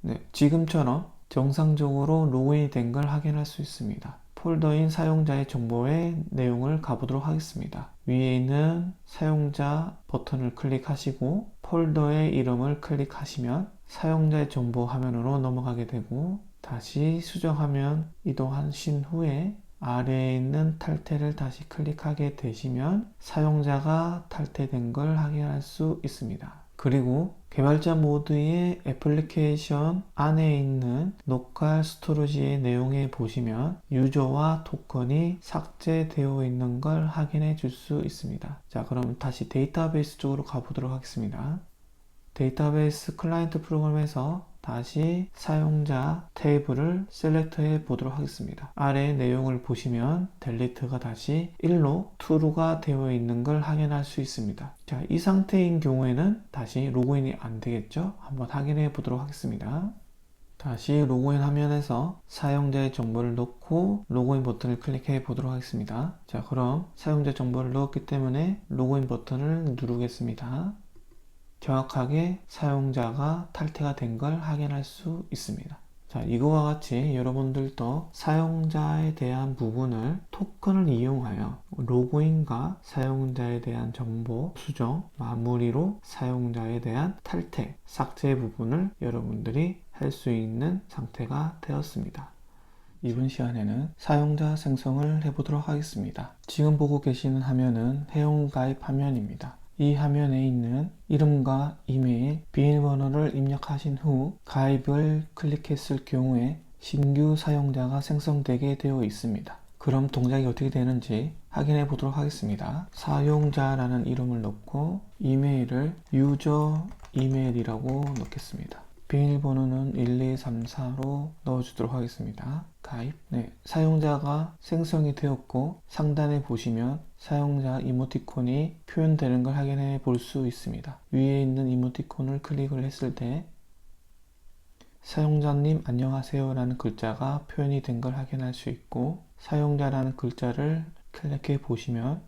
네, 지금처럼 정상적으로 로그인이 된 걸 확인할 수 있습니다. 폴더인 사용자의 정보의 내용을 가보도록 하겠습니다. 위에 있는 사용자 버튼을 클릭하시고 폴더의 이름을 클릭하시면 사용자의 정보 화면으로 넘어가게 되고 다시 수정화면 이동하신 후에 아래에 있는 탈퇴를 다시 클릭하게 되시면 사용자가 탈퇴된 걸 확인할 수 있습니다. 그리고 개발자 모드의 애플리케이션 안에 있는 로컬 스토리지의 내용에 보시면 유저와 토큰이 삭제되어 있는 걸 확인해 줄 수 있습니다. 자, 그럼 다시 데이터베이스 쪽으로 가보도록 하겠습니다. 데이터베이스 클라이언트 프로그램에서 다시 사용자 테이블을 셀렉트해 보도록 하겠습니다. 아래 내용을 보시면 델리트가 다시 1로 true가 되어 있는 걸 확인할 수 있습니다. 자, 이 상태인 경우에는 다시 로그인이 안 되겠죠? 한번 확인해 보도록 하겠습니다. 다시 로그인 화면에서 사용자의 정보를 넣고 로그인 버튼을 클릭해 보도록 하겠습니다. 자, 그럼 사용자 정보를 넣었기 때문에 로그인 버튼을 누르겠습니다. 정확하게 사용자가 탈퇴가 된 걸 확인할 수 있습니다. 자, 이거와 같이 여러분들도 사용자에 대한 부분을 토큰을 이용하여 로그인과 사용자에 대한 정보 수정, 마무리로 사용자에 대한 탈퇴, 삭제 부분을 여러분들이 할 수 있는 상태가 되었습니다. 이번 시간에는 사용자 생성을 해보도록 하겠습니다. 지금 보고 계시는 화면은 회원가입 화면입니다. 이 화면에 있는 이름과 이메일, 비밀번호를 입력하신 후 가입을 클릭했을 경우에 신규 사용자가 생성되게 되어 있습니다. 그럼 동작이 어떻게 되는지 확인해 보도록 하겠습니다. 사용자라는 이름을 넣고 이메일을 유저 이메일이라고 넣겠습니다. 비밀번호는 1234로 넣어주도록 하겠습니다. 가입. 네, 사용자가 생성이 되었고 상단에 보시면 사용자 이모티콘이 표현되는 걸 확인해 볼 수 있습니다. 위에 있는 이모티콘을 클릭을 했을 때 사용자님 안녕하세요 라는 글자가 표현이 된 걸 확인할 수 있고 사용자라는 글자를 클릭해 보시면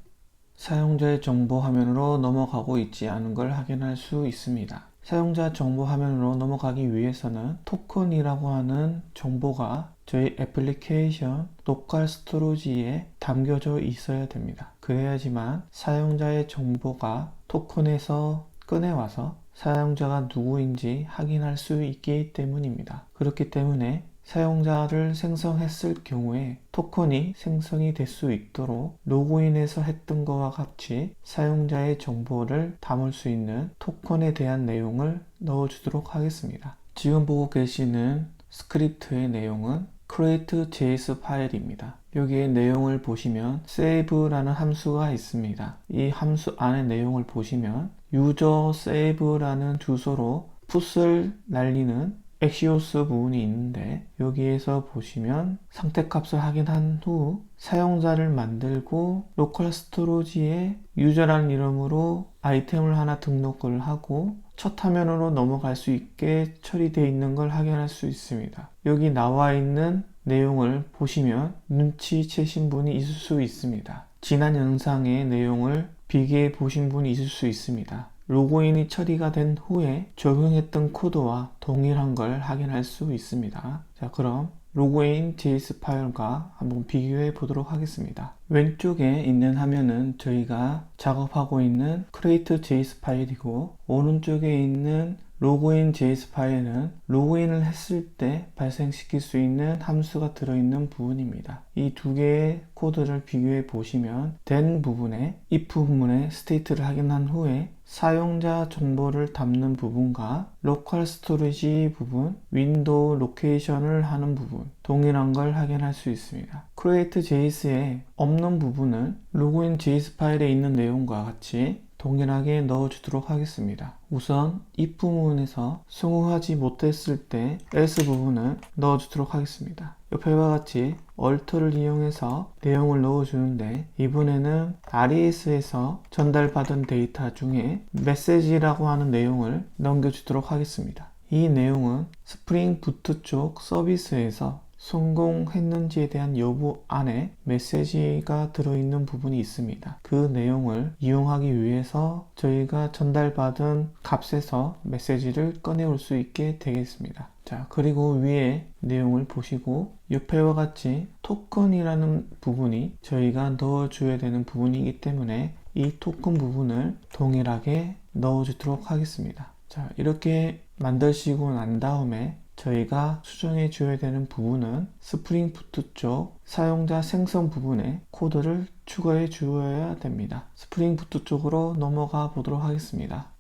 사용자의 정보 화면으로 넘어가고 있지 않은 걸 확인할 수 있습니다. 사용자 정보 화면으로 넘어가기 위해서는 토큰이라고 하는 정보가 저희 애플리케이션 로컬 스토리지에 담겨져 있어야 됩니다. 그래야지만 사용자의 정보가 토큰에서 꺼내와서 사용자가 누구인지 확인할 수 있기 때문입니다. 그렇기 때문에 사용자를 생성했을 경우에 토큰이 생성이 될 수 있도록 로그인해서 했던 것과 같이 사용자의 정보를 담을 수 있는 토큰에 대한 내용을 넣어주도록 하겠습니다. 지금 보고 계시는 스크립트의 내용은 create.js 파일입니다. 여기에 내용을 보시면 save라는 함수가 있습니다. 이 함수 안의 내용을 보시면 user save라는 주소로 풋을 날리는 엑시오스 부분이 있는데 여기에서 보시면 상태값을 확인한 후 사용자를 만들고 로컬 스토리지에 유저라는 이름으로 아이템을 하나 등록을 하고 첫 화면으로 넘어갈 수 있게 처리되어 있는 걸 확인할 수 있습니다. 여기 나와 있는 내용을 보시면 눈치채신 분이 있을 수 있습니다. 지난 영상의 내용을 비교해 보신 분이 있을 수 있습니다. 로그인이 처리가 된 후에 적용했던 코드와 동일한 걸 확인할 수 있습니다. 자, 그럼 로그인 JS 파일과 한번 비교해 보도록 하겠습니다. 왼쪽에 있는 화면은 저희가 작업하고 있는 create.js 파일이고 오른쪽에 있는 로그인 JS 파일은 로그인을 했을 때 발생시킬 수 있는 함수가 들어있는 부분입니다. 이 두 개의 코드를 비교해 보시면 된 부분에 if 부분의 스테이트를 확인한 후에 사용자 정보를 담는 부분과 로컬 스토리지 부분, 윈도우 로케이션을 하는 부분 동일한 걸 확인할 수 있습니다. create.js에 없는 부분은 로그인 JS 파일에 있는 내용과 같이 동일하게 넣어주도록 하겠습니다. 우선 if 부분에서 성공하지 못했을 때 else 부분을 넣어주도록 하겠습니다. 옆에와 같이 얼터를 이용해서 내용을 넣어주는데, 이번에는 RES에서 전달받은 데이터 중에 메시지라고 하는 내용을 넘겨주도록 하겠습니다. 이 내용은 스프링 부트 쪽 서비스에서 성공했는지에 대한 여부 안에 메시지가 들어있는 부분이 있습니다. 그 내용을 이용하기 위해서 저희가 전달받은 값에서 메시지를 꺼내올 수 있게 되겠습니다. 자, 그리고 위에 내용을 보시고 옆에와 같이 토큰이라는 부분이 저희가 넣어줘야 되는 부분이기 때문에 이 토큰 부분을 동일하게 넣어주도록 하겠습니다. 자, 이렇게 만드시고 난 다음에 저희가 수정해 줘야 되는 부분은 스프링 부트 쪽 사용자 생성 부분에 코드를 추가해 주어야 됩니다. 스프링 부트 쪽으로 넘어가 보도록 하겠습니다.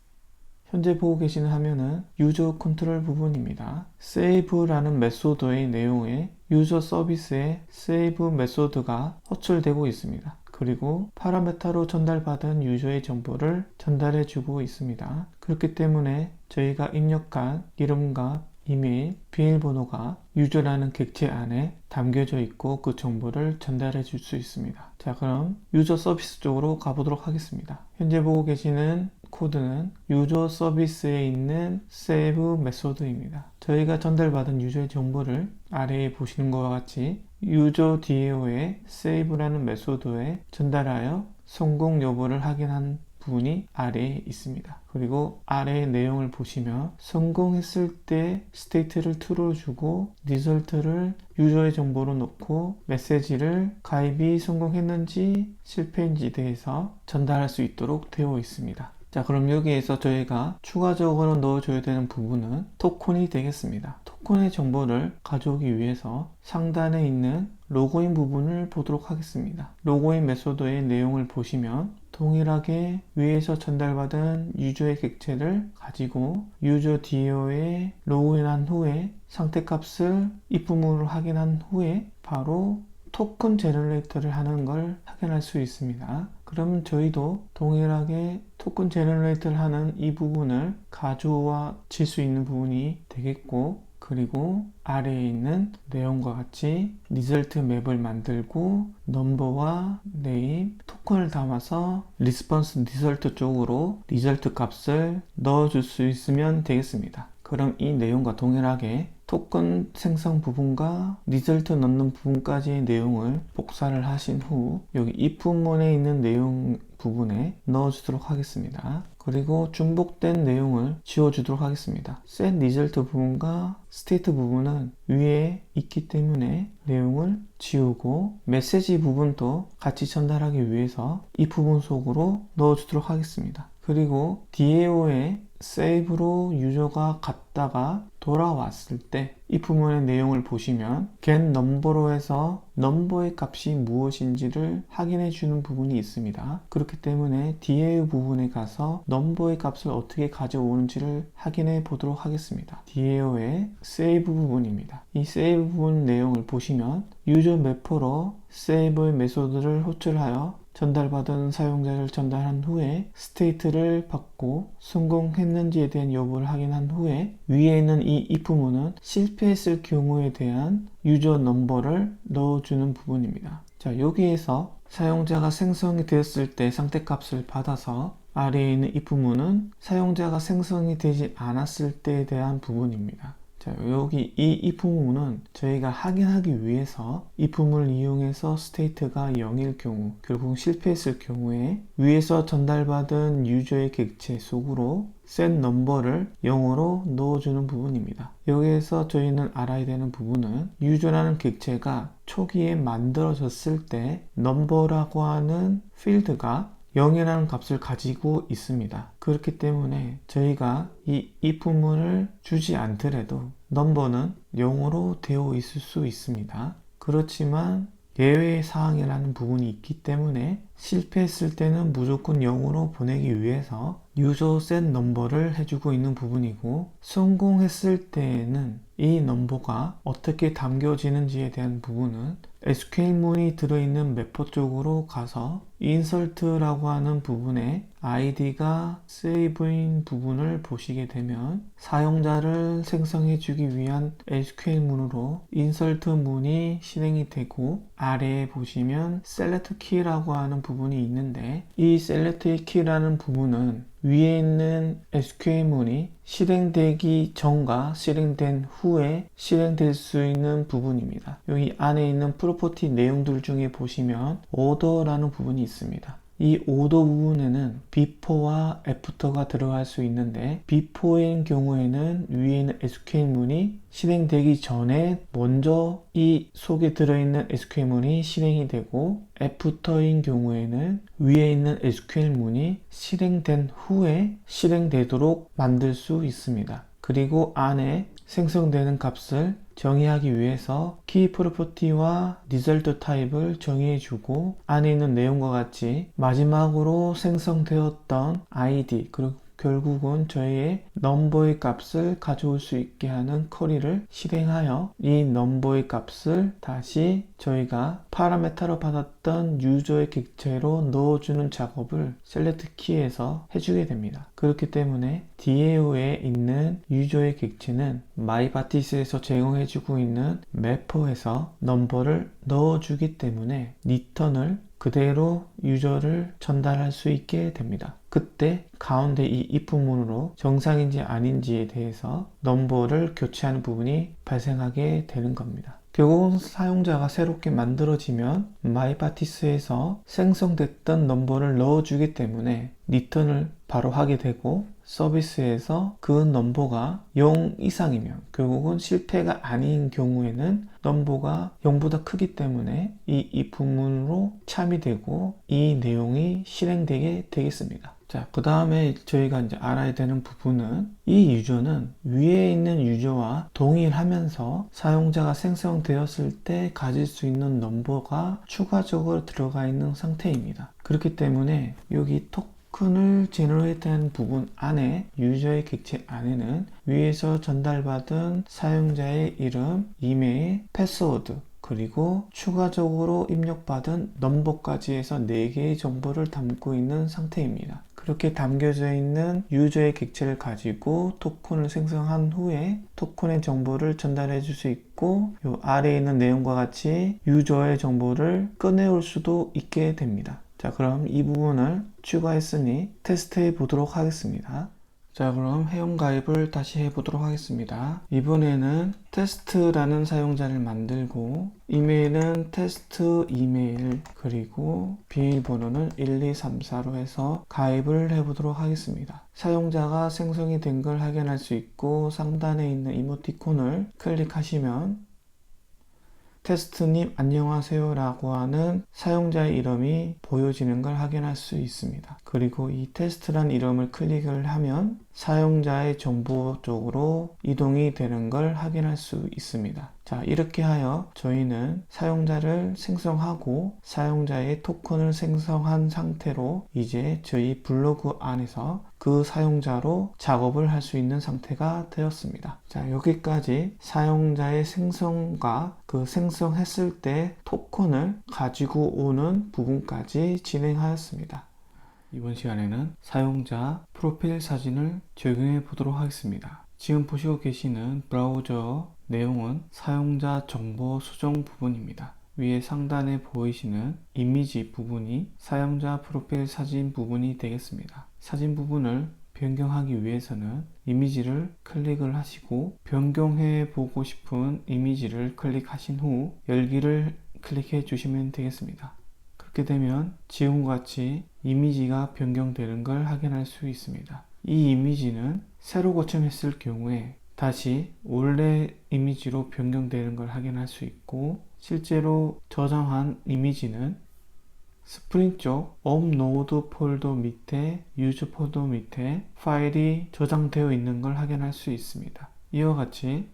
현재 보고 계시는 화면은 유저 컨트롤 부분입니다. save라는 메소드의 내용에 유저 서비스에 save 메소드가 호출되고 있습니다. 그리고 파라메타로 전달받은 유저의 정보를 전달해 주고 있습니다. 그렇기 때문에 저희가 입력한 이름과 이메일, 비밀번호가 유저라는 객체 안에 담겨져 있고 그 정보를 전달해 줄 수 있습니다. 자, 그럼 유저 서비스 쪽으로 가보도록 하겠습니다. 현재 보고 계시는 코드는 유저 서비스에 있는 save 메소드입니다. 저희가 전달받은 유저의 정보를 아래에 보시는 것과 같이 유저 DAO의 save라는 메소드에 전달하여 성공 여부를 확인한 부분이 아래에 있습니다. 그리고 아래의 내용을 보시면 성공했을 때 스테이트를 true로 주고 리설트를 유저의 정보로 넣고 메시지를 가입이 성공했는지 실패인지 대해서 전달할 수 있도록 되어 있습니다. 자, 그럼 여기에서 저희가 추가적으로 넣어줘야 되는 부분은 토큰이 되겠습니다. 토큰의 정보를 가져오기 위해서 상단에 있는 로그인 부분을 보도록 하겠습니다. 로그인 메소드의 내용을 보시면 동일하게 위에서 전달받은 유저의 객체를 가지고 유저 DAO에 로그인한 후에 상태값을 입금으로 확인한 후에 바로 토큰 제너레이터를 하는 걸 확인할 수 있습니다. 그럼 저희도 동일하게 토큰 제너레이터를 하는 이 부분을 가져와 질 수 있는 부분이 되겠고, 그리고 아래에 있는 내용과 같이 리설트 맵을 만들고 넘버와 네임, 토큰을 담아서 리스폰스 리설트 쪽으로 리설트 값을 넣어줄 수 있으면 되겠습니다. 그럼 이 내용과 동일하게 토큰 생성 부분과 리설트 넣는 부분까지의 내용을 복사를 하신 후 여기 if문에 있는 내용 부분에 넣어주도록 하겠습니다. 그리고 중복된 내용을 지워주도록 하겠습니다. set result 부분과 state 부분은 위에 있기 때문에 내용을 지우고 메시지 부분도 같이 전달하기 위해서 이 부분 속으로 넣어주도록 하겠습니다. 그리고 DAO에 save로 유저가 갔다가 돌아왔을 때 이 부분의 내용을 보시면 get number로 해서 넘버의 값이 무엇인지를 확인해 주는 부분이 있습니다. 그렇기 때문에 DAO 부분에 가서 넘버의 값을 어떻게 가져오는지를 확인해 보도록 하겠습니다. DAO의 save 부분입니다. 이 save 부분 내용을 보시면 유저 매퍼로 save 메소드를 호출하여 전달받은 사용자를 전달한 후에 스테이트를 받고 성공했는지에 대한 여부를 확인한 후에 위에 있는 이 if문은 실패했을 경우에 대한 유저 넘버를 넣어주는 부분입니다. 자, 여기에서 사용자가 생성이 되었을 때 상태값을 받아서 아래에 있는 if문은 사용자가 생성이 되지 않았을 때에 대한 부분입니다. 자, 여기 이 if문은 저희가 확인하기 위해서 if문을 이용해서 스테이트가 0일 경우, 결국 실패했을 경우에 위에서 전달받은 유저의 객체 속으로 set number를 0으로 넣어주는 부분입니다. 여기에서 저희는 알아야 되는 부분은 유저라는 객체가 초기에 만들어졌을 때 number라고 하는 필드가 0이라는 값을 가지고 있습니다. 그렇기 때문에 저희가 이 if문을 주지 않더라도 넘버는 0으로 되어 있을 수 있습니다. 그렇지만 예외 사항이라는 부분이 있기 때문에 실패했을 때는 무조건 0으로 보내기 위해서 유저 셋 넘버를 해주고 있는 부분이고, 성공했을 때에는 이 넘버가 어떻게 담겨지는지에 대한 부분은 SQL문이 들어있는 매퍼 쪽으로 가서 인설트라고 하는 부분에 아이디가 세이브인 부분을 보시게 되면 사용자를 생성해주기 위한 SQL문으로 인설트 문이 실행이 되고, 아래에 보시면 셀렉트 키라고 하는 부분이 있는데, 이 셀렉트 키라는 부분은 위에 있는 SQL문이 실행되기 전과 실행된 후에 실행될 수 있는 부분입니다. 여기 안에 있는 프로퍼티 내용들 중에 보시면 오더라는 부분이 있습니다. 이 오더 부분에는 before와 after가 들어갈 수 있는데, before인 경우에는 위에 있는 SQL문이 실행되기 전에 먼저 이 속에 들어있는 SQL문이 실행이 되고, after인 경우에는 위에 있는 SQL문이 실행된 후에 실행되도록 만들 수 있습니다. 그리고 안에 생성되는 값을 정의하기 위해서 key property와 result type을 정의해주고, 안에 있는 내용과 같이 마지막으로 생성되었던 id, 그리고 결국은 저희의 넘버의 값을 가져올 수 있게 하는 쿼리를 실행하여 이 넘버의 값을 다시 저희가 파라메타로 받았던 유저의 객체로 넣어주는 작업을 셀렉트 키에서 해주게 됩니다. 그렇기 때문에 DAO에 있는 유저의 객체는 마이바티스에서 제공해주고 있는 매퍼에서 넘버를 넣어주기 때문에 리턴을 그대로 유저를 전달할 수 있게 됩니다. 그때 가운데 이 if문으로 정상인지 아닌지에 대해서 넘버를 교체하는 부분이 발생하게 되는 겁니다. 결국은 사용자가 새롭게 만들어지면 마이바티스에서 생성됐던 넘버를 넣어주기 때문에 리턴을 바로 하게 되고, 서비스에서 그 넘버가 0 이상이면, 결국은 실패가 아닌 경우에는 넘버가 0보다 크기 때문에 이 if문으로 참이 되고 이 내용이 실행되게 되겠습니다. 자, 그 다음에 저희가 이제 알아야 되는 부분은, 이 유저는 위에 있는 유저와 동일하면서 사용자가 생성되었을 때 가질 수 있는 넘버가 추가적으로 들어가 있는 상태입니다. 그렇기 때문에 여기 토큰을 제너레이트한 부분 안에, 유저의 객체 안에는 위에서 전달받은 사용자의 이름, 이메일, 패스워드, 그리고 추가적으로 입력받은 넘버까지 해서 4개의 정보를 담고 있는 상태입니다. 그렇게 담겨져 있는 유저의 객체를 가지고 토큰을 생성한 후에 토큰의 정보를 전달해 줄 수 있고, 요 아래에 있는 내용과 같이 유저의 정보를 꺼내올 수도 있게 됩니다. 자, 그럼 이 부분을 추가했으니 테스트해 보도록 하겠습니다. 자, 그럼 회원가입을 다시 해보도록 하겠습니다. 이번에는 테스트라는 사용자를 만들고, 이메일은 테스트 이메일, 그리고 비밀번호는 1234로 해서 가입을 해보도록 하겠습니다. 사용자가 생성이 된 걸 확인할 수 있고, 상단에 있는 이모티콘을 클릭하시면 테스트님 안녕하세요 라고 하는 사용자의 이름이 보여지는 걸 확인할 수 있습니다. 그리고 이 테스트란 이름을 클릭을 하면 사용자의 정보 쪽으로 이동이 되는 걸 확인할 수 있습니다. 자, 이렇게 하여 저희는 사용자를 생성하고 사용자의 토큰을 생성한 상태로 이제 저희 블로그 안에서 그 사용자로 작업을 할 수 있는 상태가 되었습니다. 자, 여기까지 사용자의 생성과 그 생성했을 때 토큰을 가지고 오는 부분까지 진행하였습니다. 이번 시간에는 사용자 프로필 사진을 적용해 보도록 하겠습니다. 지금 보시고 계시는 브라우저 내용은 사용자 정보 수정 부분입니다. 위에 상단에 보이시는 이미지 부분이 사용자 프로필 사진 부분이 되겠습니다. 사진 부분을 변경하기 위해서는 이미지를 클릭을 하시고, 변경해 보고 싶은 이미지를 클릭하신 후 열기를 클릭해 주시면 되겠습니다. 그렇게 되면 지금과 같이 이미지가 변경되는 걸 확인할 수 있습니다. 이 이미지는 새로 고침했을 경우에 다시 원래 이미지로 변경되는 걸 확인할 수 있고, 실제로 저장한 이미지는 스프링 쪽 업로드 폴더 밑에 유저 폴더 밑에 파일이 저장되어 있는 걸 확인할 수 있습니다. 이와 같이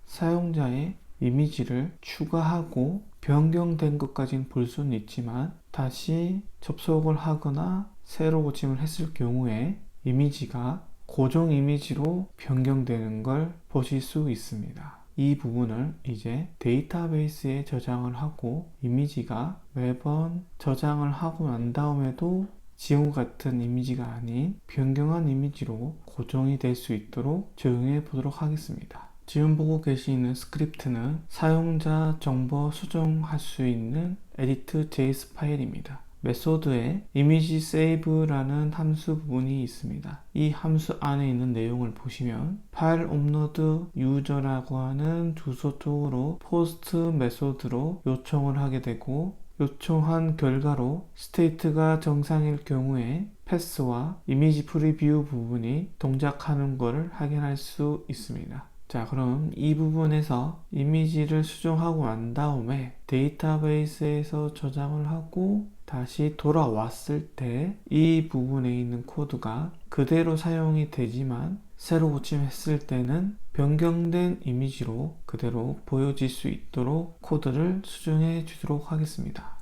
사용자의 이미지를 추가하고 변경된 것까지는 볼 수는 있지만, 다시 접속을 하거나 새로 고침을 했을 경우에 이미지가 고정 이미지로 변경되는 걸 보실 수 있습니다. 이 부분을 이제 데이터베이스에 저장을 하고 이미지가 매번 저장을 하고 난 다음에도 지금 같은 이미지가 아닌 변경한 이미지로 고정이 될 수 있도록 적용해 보도록 하겠습니다. 지금 보고 계시는 스크립트는 사용자 정보 수정할 수 있는 edit.js 파일입니다. 메소드에 이미지 save라는 함수 부분이 있습니다. 이 함수 안에 있는 내용을 보시면 파일 업로드 유저라고 하는 주소 쪽으로 포스트 메소드로 요청을 하게 되고 요청한 결과로 스테이트가 정상일 경우에 패스와 이미지 프리뷰 부분이 동작하는 것을 확인할 수 있습니다. 자, 그럼 이 부분에서 이미지를 수정하고 난 다음에 데이터베이스에서 저장을 하고 다시 돌아왔을 때 이 부분에 있는 코드가 그대로 사용이 되지만 새로 고침했을 때는 변경된 이미지로 그대로 보여질 수 있도록 코드를 수정해 주도록 하겠습니다.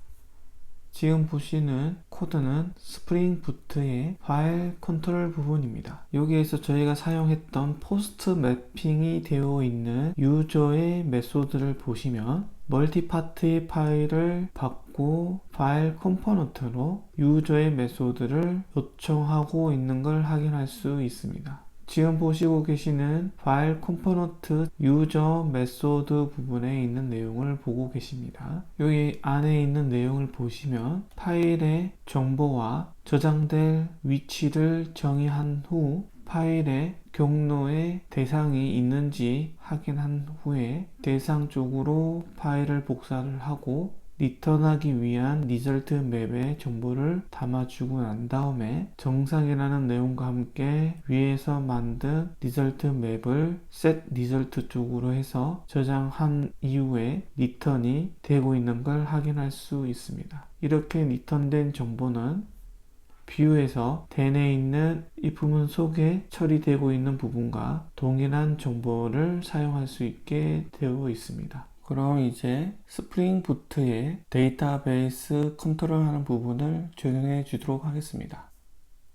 지금 보시는 코드는 스프링 부트의 파일 컨트롤 부분입니다. 여기에서 저희가 사용했던 포스트 매핑이 되어 있는 유저의 메소드를 보시면 멀티파트의 파일을 받고 파일 컴포넌트로 유저의 메소드를 요청하고 있는 걸 확인할 수 있습니다. 지금 보시고 계시는 파일 컴포넌트 유저 메소드 부분에 있는 내용을 보고 계십니다. 여기 안에 있는 내용을 보시면 파일의 정보와 저장될 위치를 정의한 후 파일의 경로에 대상이 있는지 확인한 후에 대상 쪽으로 파일을 복사를 하고 리턴하기 위한 리절트 맵의 정보를 담아주고 난 다음에 정상이라는 내용과 함께 위에서 만든 리절트 맵을 set 리절트 쪽으로 해서 저장한 이후에 리턴이 되고 있는 걸 확인할 수 있습니다. 이렇게 리턴된 정보는 뷰에서 덴에 있는 if 속에 처리되고 있는 부분과 동일한 정보를 사용할 수 있게 되어 있습니다. 그럼 이제 스프링 부트의 데이터베이스 컨트롤하는 부분을 적용해 주도록 하겠습니다.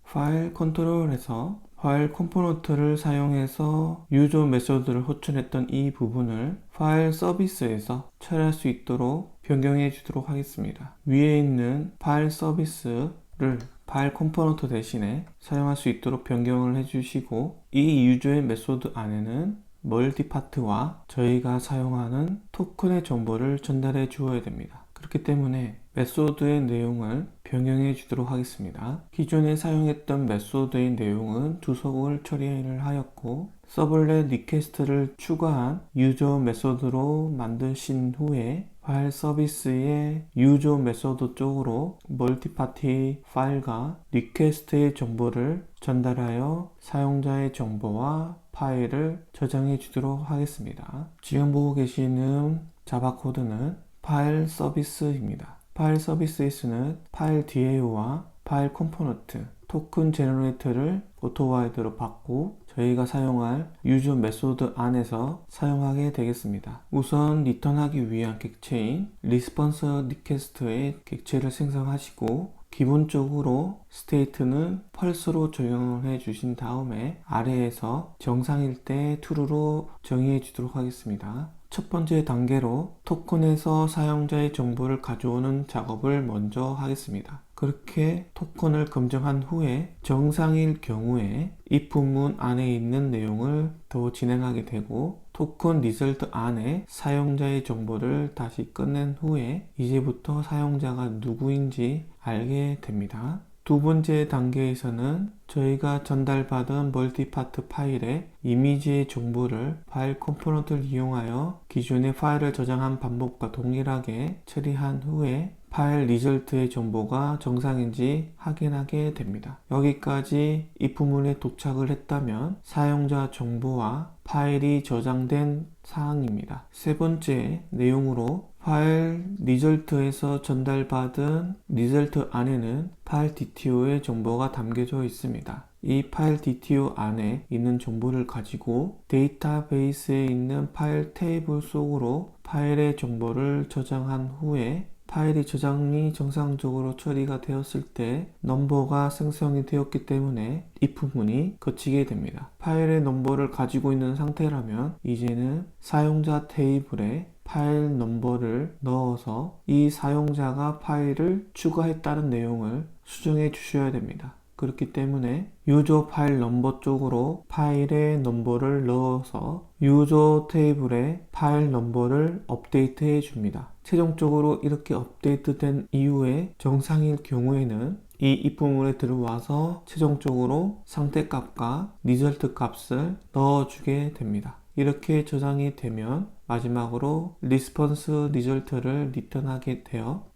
파일 컨트롤에서 파일 컴포넌트를 사용해서 유저 메소드를 호출했던 이 부분을 파일 서비스에서 처리할 수 있도록 변경해 주도록 하겠습니다. 위에 있는 파일 서비스를 파일 컴포넌트 대신에 사용할 수 있도록 변경을 해주시고 이 유저의 메소드 안에는 멀티파트와 저희가 사용하는 토큰의 정보를 전달해 주어야 됩니다. 그렇기 때문에 메소드의 내용을 변경해 주도록 하겠습니다. 기존에 사용했던 메소드의 내용은 주석을 처리를 하였고 서블렛 리퀘스트를 추가한 유저 메소드로 만드신 후에 파일 서비스의 유저 메소드 쪽으로 멀티파티 파일과 리퀘스트의 정보를 전달하여 사용자의 정보와 파일을 저장해 주도록 하겠습니다. 지금 보고 계시는 자바 코드는 파일 서비스입니다. 파일 서비스에서는 파일 DAO와 파일 컴포넌트, 토큰 제너레이터를 오토와이드로 받고 저희가 사용할 유저 메소드 안에서 사용하게 되겠습니다. 우선 리턴하기 위한 객체인 리스폰스 리퀘스트의 객체를 생성하시고 기본적으로 스테이트는 펄스로 적용을 해 주신 다음에 아래에서 정상일 때 true로 정의해 주도록 하겠습니다. 첫 번째 단계로 토큰에서 사용자의 정보를 가져오는 작업을 먼저 하겠습니다. 그렇게 토큰을 검증한 후에 정상일 경우에 if 문 안에 있는 내용을 더 진행하게 되고 토큰 리절트 안에 사용자의 정보를 다시 꺼낸 후에 이제부터 사용자가 누구인지 알게 됩니다. 두 번째 단계에서는 저희가 전달받은 멀티파트 파일에 이미지의 정보를 파일 컴포넌트를 이용하여 기존의 파일을 저장한 방법과 동일하게 처리한 후에 파일 리절트의 정보가 정상인지 확인하게 됩니다. 여기까지 if문에 도착을 했다면 사용자 정보와 파일이 저장된 사항입니다. 세 번째 내용으로 파일 리절트에서 전달받은 리절트 안에는 파일 DTO의 정보가 담겨져 있습니다. 이 파일 DTO 안에 있는 정보를 가지고 데이터베이스에 있는 파일 테이블 속으로 파일의 정보를 저장한 후에 파일이 저장이 정상적으로 처리가 되었을 때 넘버가 생성이 되었기 때문에 이 부분이 거치게 됩니다. 파일의 넘버를 가지고 있는 상태라면 이제는 사용자 테이블에 파일 넘버를 넣어서 이 사용자가 파일을 추가했다는 내용을 수정해 주셔야 됩니다. 그렇기 때문에 유저 파일 넘버 쪽으로 파일의 넘버를 넣어서 유저 테이블에 파일 넘버를 업데이트 해 줍니다. 최종적으로 이렇게 업데이트된 이후에 정상일 경우에는 이 입부문에 들어와서 최종적으로 상태값과 리절트 값을 넣어주게 됩니다. 이렇게 저장이 되면 마지막으로 리스폰스 리절트를 리턴하게 되어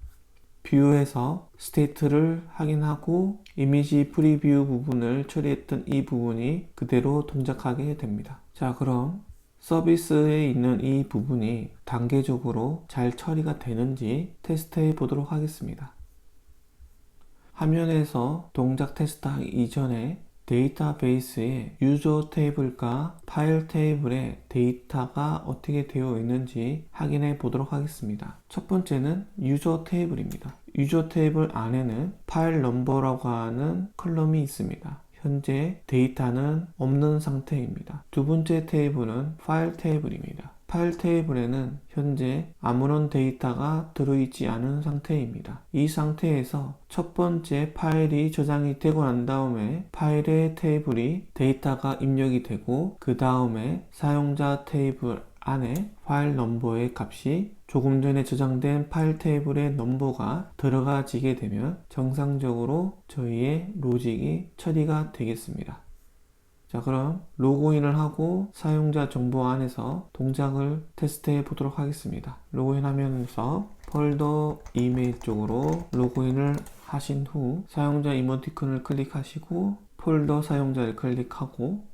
뷰에서 스테이트를 확인하고 이미지 프리뷰 부분을 처리했던 이 부분이 그대로 동작하게 됩니다. 자, 그럼 서비스에 있는 이 부분이 단계적으로 잘 처리가 되는지 테스트해 보도록 하겠습니다. 화면에서 동작 테스트하기 이전에 데이터베이스에 유저 테이블과 파일 테이블에 데이터가 어떻게 되어 있는지 확인해 보도록 하겠습니다. 첫 번째는 유저 테이블입니다. 유저 테이블 안에는 파일 넘버라고 하는 컬럼이 있습니다. 현재 데이터는 없는 상태입니다. 두 번째 테이블은 파일 테이블입니다. 파일 테이블에는 현재 아무런 데이터가 들어있지 않은 상태입니다. 이 상태에서 첫 번째 파일이 저장이 되고 난 다음에 파일의 테이블이 데이터가 입력이 되고 그 다음에 사용자 테이블 안에 파일 넘버의 값이 조금 전에 저장된 파일 테이블의 넘버가 들어가지게 되면 정상적으로 저희의 로직이 처리가 되겠습니다. 자, 그럼 로그인을 하고 사용자 정보 안에서 동작을 테스트해 보도록 하겠습니다. 로그인 화면에서 폴더 이메일 쪽으로 로그인을 하신 후 사용자 이모티콘을 클릭하시고 폴더 사용자를 클릭하고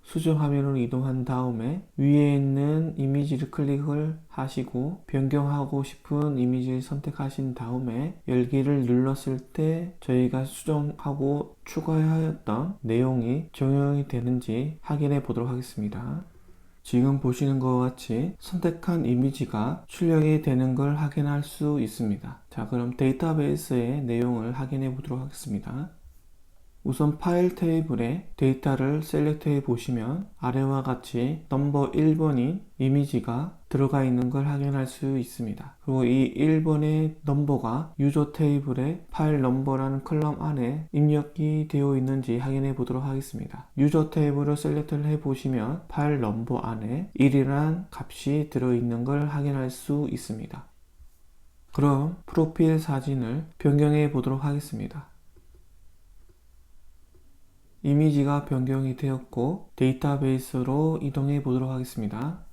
수정 화면으로 이동한 다음에 위에 있는 이미지를 클릭을 하시고 변경하고 싶은 이미지를 선택하신 다음에 열기를 눌렀을 때 저희가 수정하고 추가하였던 내용이 적용이 되는지 확인해 보도록 하겠습니다. 지금 보시는 것과 같이 선택한 이미지가 출력이 되는 걸 확인할 수 있습니다. 자, 그럼 데이터베이스의 내용을 확인해 보도록 하겠습니다. 우선 파일 테이블에 데이터를 셀렉트해 보시면 아래와 같이 넘버 1번인 이미지가 들어가 있는 걸 확인할 수 있습니다. 그리고 이 1번의 넘버가 유저 테이블의 파일 넘버라는 컬럼 안에 입력이 되어 있는지 확인해 보도록 하겠습니다. 유저 테이블을 셀렉트를 해 보시면 파일 넘버 안에 1이라는 값이 들어있는 걸 확인할 수 있습니다. 그럼 프로필 사진을 변경해 보도록 하겠습니다. 이미지가 변경이 되었고 데이터베이스로 이동해 보도록 하겠습니다.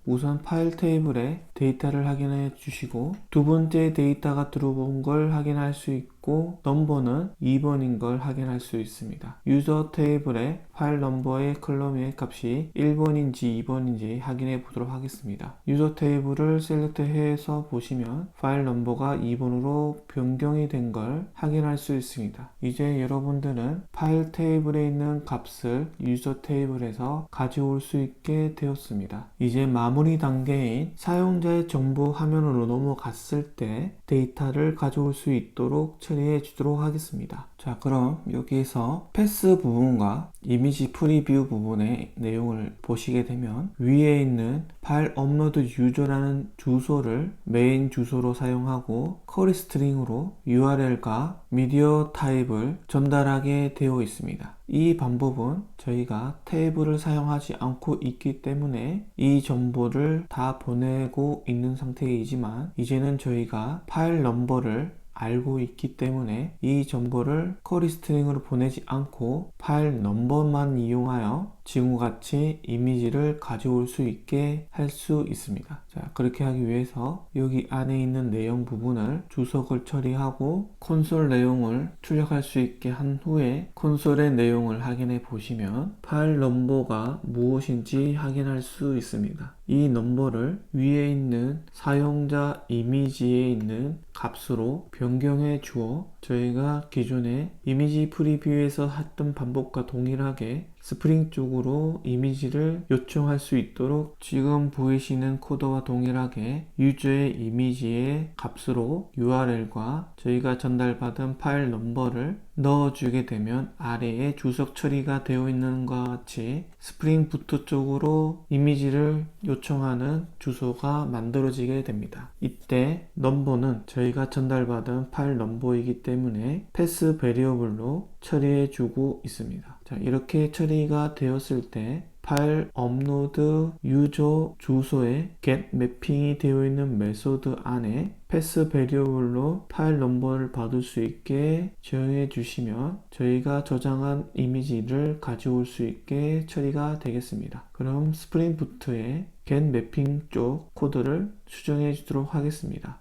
우선 파일 테이블에 데이터를 확인해 주시고 두 번째 데이터가 들어온 걸 확인할 수 있고 넘버는 2번인 걸 확인할 수 있습니다. 유저 테이블에 파일 넘버의 컬럼의 값이 1번인지 2번인지 확인해 보도록 하겠습니다. 유저 테이블을 셀렉트해서 보시면 파일 넘버가 2번으로 변경이 된 걸 확인할 수 있습니다. 이제 여러분들은 파일 테이블에 있는 값을 유저 테이블에서 가져올 수 있게 되었습니다. 이제 마무리 단계인 사용자의 정보 화면으로 넘어갔을 때 데이터를 가져올 수 있도록 처리해 주도록 하겠습니다. 자, 그럼 여기에서 패스 부분과 이미지 프리뷰 부분의 내용을 보시게 되면 위에 있는 파일 업로드 유저라는 주소를 메인 주소로 사용하고 커리 스트링으로 URL과 미디어 타입을 전달하게 되어 있습니다. 이 방법은 저희가 테이블을 사용하지 않고 있기 때문에 이 정보를 다 보내고 있는 상태이지만 이제는 저희가 파일 넘버를 알고 있기 때문에 이 정보를 커리 스트링으로 보내지 않고 파일 넘버만 이용하여 지금같이 이미지를 가져올 수 있게 할 수 있습니다. 자, 그렇게 하기 위해서 여기 안에 있는 내용 부분을 주석을 처리하고 콘솔 내용을 출력할 수 있게 한 후에 콘솔의 내용을 확인해 보시면 파일 넘버가 무엇인지 확인할 수 있습니다. 이 넘버를 위에 있는 사용자 이미지에 있는 값으로 변경해 주어 저희가 기존에 이미지 프리뷰에서 했던 방법과 동일하게 스프링 쪽으로 이미지를 요청할 수 있도록 지금 보이시는 코드와 동일하게 유저의 이미지의 값으로 URL과 저희가 전달받은 파일 넘버를 넣어주게 되면 아래에 주석 처리가 되어 있는 것과 같이 스프링 부트 쪽으로 이미지를 요청하는 주소가 만들어지게 됩니다. 이때 넘버는 저희가 전달받은 파일 넘버이기 때문에 패스 베리어블로 처리해 주고 있습니다. 자, 이렇게 처리가 되었을 때 파일 업로드 유저 주소에 get 매핑이 되어 있는 메소드 안에 패스 베리어블로 파일 넘버를 받을 수 있게 정해 주시면 저희가 저장한 이미지를 가져올 수 있게 처리가 되겠습니다. 그럼 스프링 부트의 get 매핑 쪽 코드를 수정해 주도록 하겠습니다.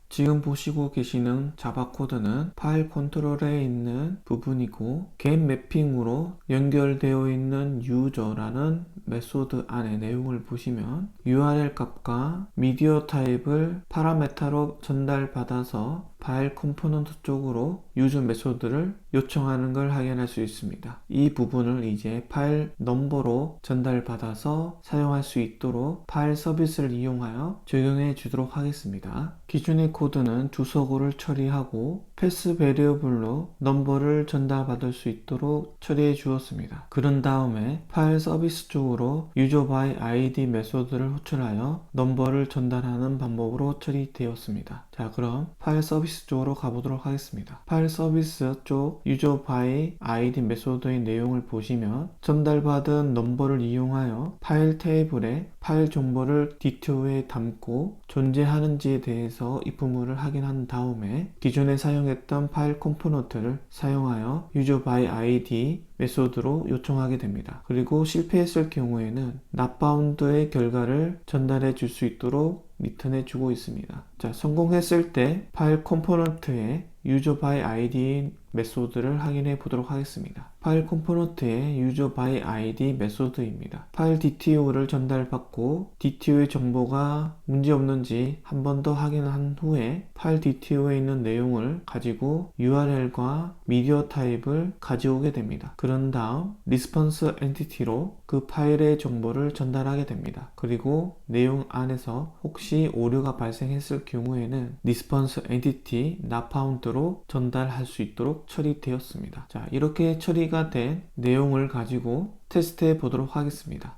지금 보시고 계시는 자바 코드는 파일 컨트롤에 있는 부분이고 get 매핑으로 연결되어 있는 유저라는 메소드 안의 내용을 보시면 URL 값과 미디어 타입을 파라메타로 전달받아서 파일 컴포넌트 쪽으로 유저 메소드를 요청하는 걸 확인할 수 있습니다. 이 부분을 이제 파일 넘버로 전달받아서 사용할 수 있도록 파일 서비스를 이용하여 적용해 주도록 하겠습니다. 기존의 코드는 주소고를 처리하고 패스 베리어블로 넘버를 전달받을 수 있도록 처리해 주었습니다. 그런 다음에 파일 서비스 쪽으로 유저 바이 아이디 메소드를 호출하여 넘버를 전달하는 방법으로 처리되었습니다. 자, 그럼 파일 서비스 쪽으로 가보도록 하겠습니다. 파일 서비스 쪽 유저 바이 아이디 메소드의 내용을 보시면 전달받은 넘버를 이용하여 파일 테이블에 파일 정보를 디테일에 담고 존재하는지에 대해서 입부문을 확인한 다음에 기존에 사용했던 파일 컴포넌트를 사용하여 유저 바이 아이디 메소드로 요청하게 됩니다. 그리고 실패했을 경우에는 not found의 결과를 전달해 줄 수 있도록 리턴해 주고 있습니다. 자, 성공했을 때 파일 컴포넌트의 유저 바이 아이디 메소드를 확인해 보도록 하겠습니다. 파일 컴포넌트의 유저 바이 아이디 메소드입니다. 파일 DTO를 전달받고 DTO의 정보가 문제없는지 한 번 더 확인한 후에 파일 DTO에 있는 내용을 가지고 URL과 미디어 타입을 가져오게 됩니다. 그런 다음 리스폰스 엔티티로 그 파일의 정보를 전달하게 됩니다. 그리고 내용 안에서 혹시 오류가 발생했을 경우에는 리스폰스 엔티티 not found로 전달할 수 있도록 처리되었습니다. 자, 이렇게 처리가 된 내용을 가지고 테스트해 보도록 하겠습니다.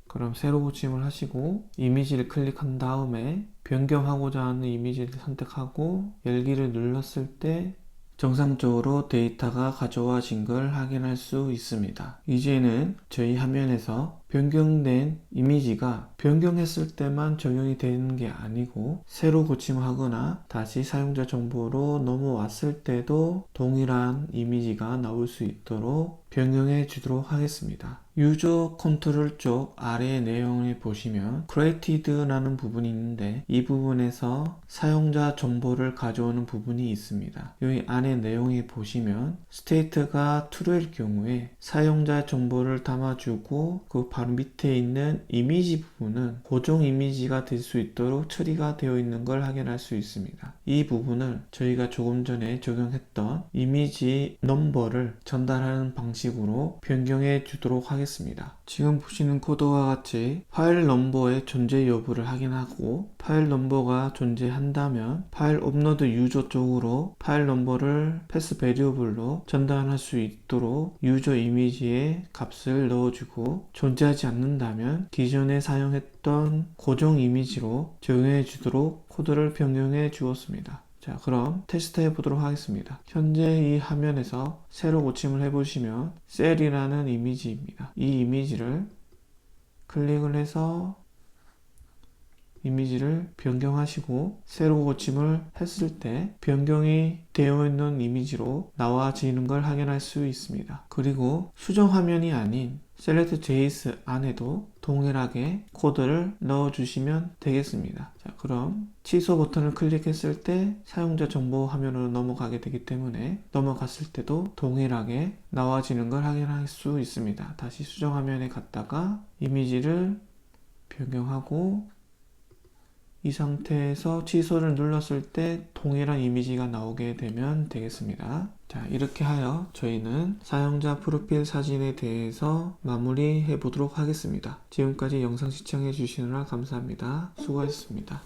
그럼 새로 고침을 하시고 이미지를 클릭한 다음에 변경하고자 하는 이미지를 선택하고 열기를 눌렀을 때 정상적으로 데이터가 가져와진 걸 확인할 수 있습니다. 이제는 저희 화면에서 변경된 이미지가 변경했을 때만 적용이 되는 게 아니고 새로 고침하거나 다시 사용자 정보로 넘어왔을 때도 동일한 이미지가 나올 수 있도록 변경해 주도록 하겠습니다. 유저 컨트롤 쪽 아래의 내용을 보시면 created라는 부분이 있는데 이 부분에서 사용자 정보를 가져오는 부분이 있습니다. 여기 안에 내용에 보시면 state가 true일 경우에 사용자 정보를 담아주고 그 바로 밑에 있는 이미지 부분은 고정 이미지가 될 수 있도록 처리가 되어 있는 걸 확인할 수 있습니다. 이 부분을 저희가 조금 전에 적용했던 이미지 넘버를 전달하는 방식으로 변경해 주도록 하겠습니다. 지금 보시는 코드와 같이 파일 넘버의 존재 여부를 확인하고 파일 넘버가 존재한다면 파일 업로드 유저 쪽으로 파일 넘버를 패스 베리어블로 전달할 수 있도록 유저 이미지에 값을 넣어주고 존재하지 않는다면 기존에 사용했던 고정 이미지로 적용해 주도록 코드를 변경해 주었습니다. 자, 그럼 테스트 해보도록 하겠습니다. 현재 이 화면에서 새로 고침을 해보시면 셀이라는 이미지입니다. 이 이미지를 클릭을 해서 이미지를 변경하시고 새로 고침을 했을 때 변경이 되어 있는 이미지로 나와지는 걸 확인할 수 있습니다. 그리고 수정 화면이 아닌 select.js 안에도 동일하게 코드를 넣어주시면 되겠습니다. 자, 그럼 취소 버튼을 클릭했을 때 사용자 정보 화면으로 넘어가게 되기 때문에 넘어갔을 때도 동일하게 나와지는 걸 확인할 수 있습니다. 다시 수정 화면에 갔다가 이미지를 변경하고 이 상태에서 취소를 눌렀을 때 동일한 이미지가 나오게 되면 되겠습니다. 자, 이렇게 하여 저희는 사용자 프로필 사진에 대해서 마무리해 보도록 하겠습니다. 지금까지 영상 시청해 주시느라 감사합니다. 수고하셨습니다.